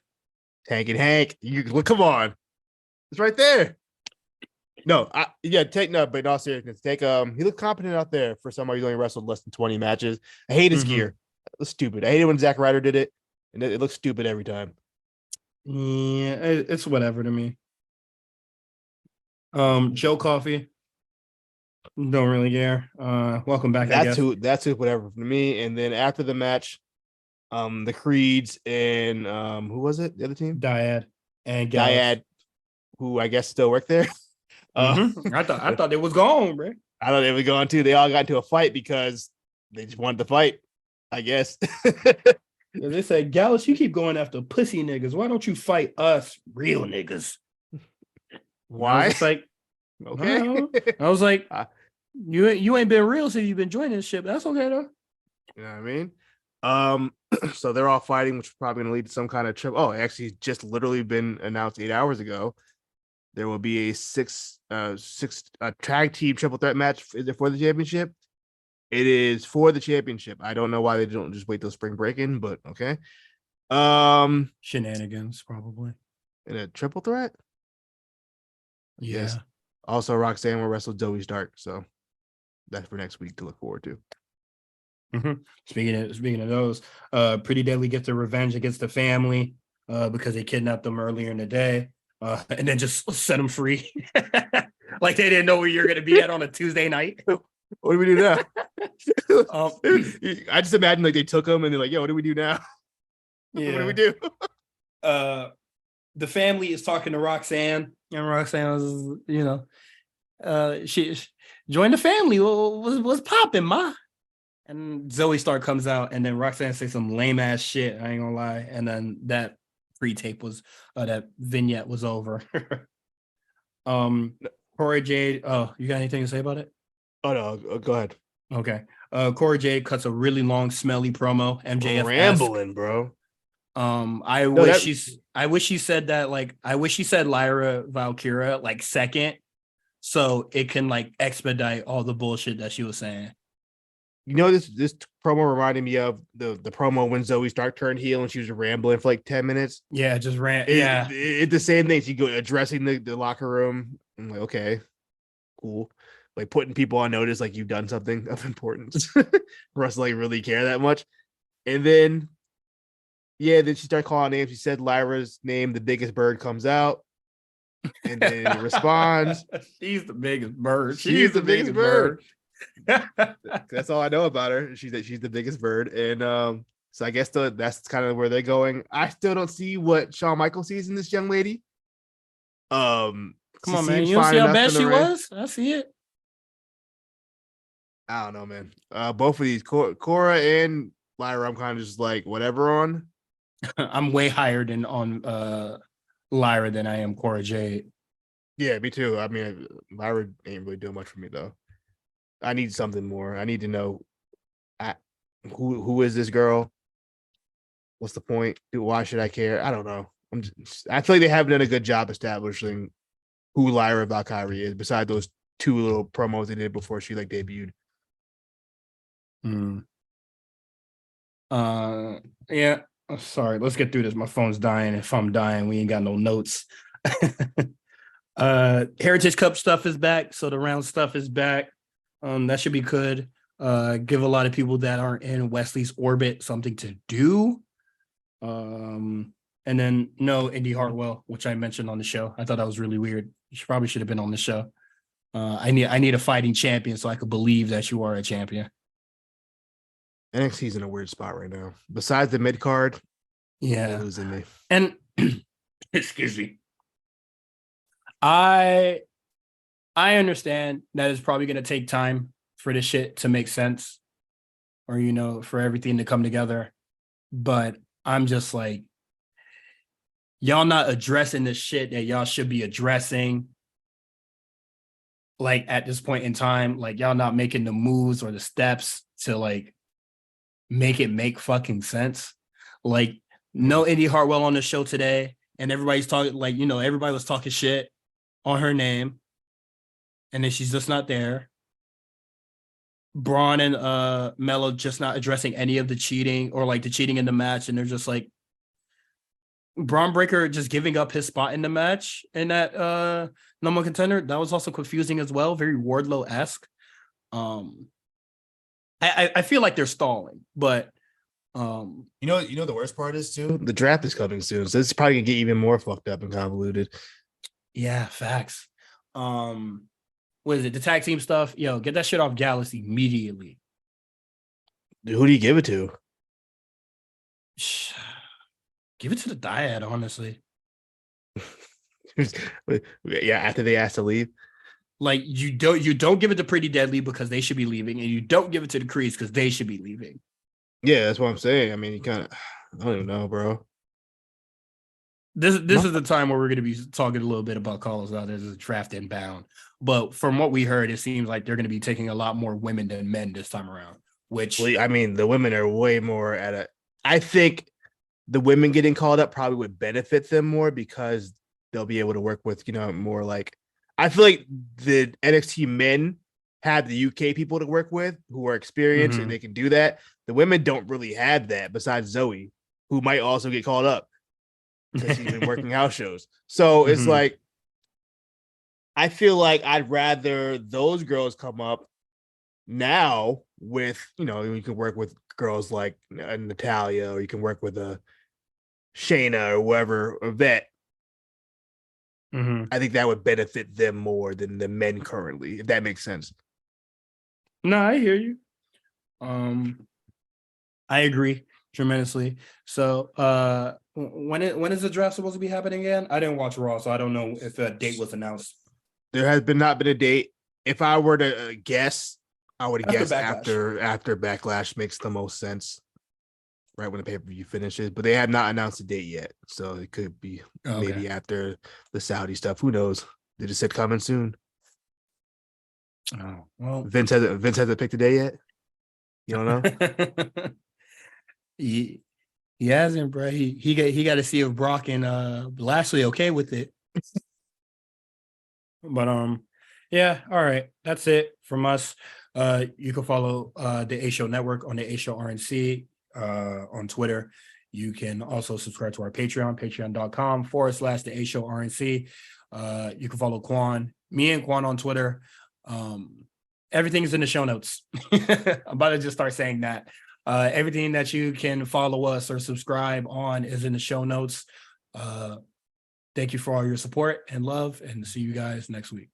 Tank and Hank. Come on, it's right there. No, take no, but in all seriousness, he looked competent out there for somebody who's only wrestled less than 20 matches. I hate his gear. It was stupid. I hated when Zack Ryder did it, and it looks stupid every time. Yeah, it's whatever to me. Joe Coffey. Don't really care. Welcome back, I guess. That's whatever for me. And then after the match, the Creeds and who was it? The other team? Dyad and Gallus. Dyad, who I guess still work there. I thought they was gone, bro. I thought they were going to. They all got into a fight because they just wanted to fight, I guess. They said, Gallus, you keep going after pussy niggas. Why don't you fight us real niggas? Why? I was like, okay. I was like, you ain't been real since you've been joining this shit. But that's okay though. You know what I mean? So they're all fighting, which is probably going to lead to some kind of trip. Oh, actually, just literally been announced 8 hours ago. There will be a six tag team triple threat match. Is it for the championship? It is for the championship. I don't know why they don't just wait till spring break in, but okay. Shenanigans, probably. In a triple threat? Yeah. Yes. Also, Roxanne will wrestle Zoe Stark, so that's for next week to look forward to. Speaking of those, Pretty Deadly gets their revenge against the family because they kidnapped them earlier in the day, and then just set them free. Like they didn't know where you're gonna be at on a Tuesday night. What do we do now? I just imagine like they took them and they're like, "Yo, what do we do now? Yeah. What do we do?" The family is talking to Roxanne, and Roxanne was, she joined the family. Was popping, ma. And Zoe Stark comes out, and then Roxanne says some lame ass shit. I ain't gonna lie. And then that pre-tape was that vignette was over. Corey Jade. Oh, you got anything to say about it? Oh no, go ahead. Okay. Corey Jade cuts a really long, smelly promo. MJF rambling, bro. I wish she said that. Like, I wish she said Lyra Valkyria like second, so it can like expedite all the bullshit that she was saying. You know, this promo reminded me of the promo when Zoe Stark turned heel and she was rambling for like 10 minutes. Yeah, just ran. It's the same thing. She go addressing the locker room. I'm like, okay, cool. Like putting people on notice, like you've done something of importance for us to like really care that much. And then, then she started calling names. She said Lyra's name, the biggest bird comes out. And then responds. She's the biggest bird. She's the biggest bird. That's all I know about her. She's the biggest bird. And so I guess that's kind of where they're going. I still don't see what Shawn Michaels sees in this young lady. Come on, man. You don't see how bad she was? I see it. I don't know, man. Both of these, Cora and Lyra, I'm kind of just like whatever on. I'm way higher than on Lyra than I am Cora Jade. Yeah, me too. I mean, Lyra ain't really doing much for me though. I need something more. I need to know who is this girl? What's the point? Why should I care? I don't know. I feel like they haven't done a good job establishing who Lyra Valkyrie is, besides those two little promos they did before she like debuted. Yeah. Sorry, let's get through this. My phone's dying. If I'm dying, we ain't got no notes. Heritage Cup stuff is back, so the round stuff is back. That should be good. Give a lot of people that aren't in Wesley's orbit something to do. And then no Indy Hartwell, which I mentioned on the show. I thought that was really weird. You probably should have been on the show. I need a fighting champion so I could believe that you are a champion. NXT's in a weird spot right now. Besides the mid card, they're losing me. And excuse me. I understand that it's probably going to take time for this shit to make sense, or for everything to come together. But I'm just like, y'all not addressing the shit that y'all should be addressing. Like at this point in time, like y'all not making the moves or the steps to like make it make fucking sense. Like no Indy Hartwell on the show today. and everybody's talking like, everybody was talking shit on her name, and then she's just not there. Braun and Melo just not addressing any of the cheating or like the cheating in the match, and they're just like Braun Breaker just giving up his spot in the match in that number one contender. That was also confusing as well, very Wardlow-esque. I feel like they're stalling, but the worst part is too, the draft is coming soon, so it's probably gonna get even more fucked up and convoluted. Yeah, facts. What is it? The tag team stuff? Yo, get that shit off Gallus immediately. Dude, who do you give it to? Give it to the Dyad, honestly. Yeah, after they asked to leave. Like you don't give it to Pretty Deadly because they should be leaving, and you don't give it to the Creeds because they should be leaving. Yeah, that's what I'm saying. I mean, you kind of, I don't even know, bro. This is the time where we're going to be talking a little bit about calls out as a draft inbound. But from what we heard, it seems like they're going to be taking a lot more women than men this time around. Which, well, I mean, the women are way more at a. I think the women getting called up probably would benefit them more because they'll be able to work with, more like. I feel like the NXT men have the UK people to work with who are experienced and they can do that. The women don't really have that besides Zoe, who might also get called up because she's been working house shows. So it's like, I feel like I'd rather those girls come up now with, you can work with girls like Natalia, or you can work with a Shayna or whoever, a vet. I think that would benefit them more than the men currently, if that makes sense. No, I hear you. I agree tremendously. So when is the draft supposed to be happening again? I didn't watch Raw, so I don't know if a date was announced. There has not been a date. If I were to guess, I would guess after Backlash makes the most sense. Right when the pay-per-view finishes, but they have not announced a date yet, so it could be maybe after the Saudi stuff. Who knows? They just said coming soon. Oh well, Vince hasn't picked a day yet. You don't know. he hasn't, bro. He got to see if Brock and Lashley okay with it. But yeah, all right, that's it from us. You can follow the A Show Network on the A Show RNC. On Twitter. You can also subscribe to our Patreon, patreon.com/the A Show RNC. You can follow me and Quan on Twitter. Everything's in the show notes. I'm about to just start saying that. Everything that you can follow us or subscribe on is in the show notes. Thank you for all your support and love, and see you guys next week.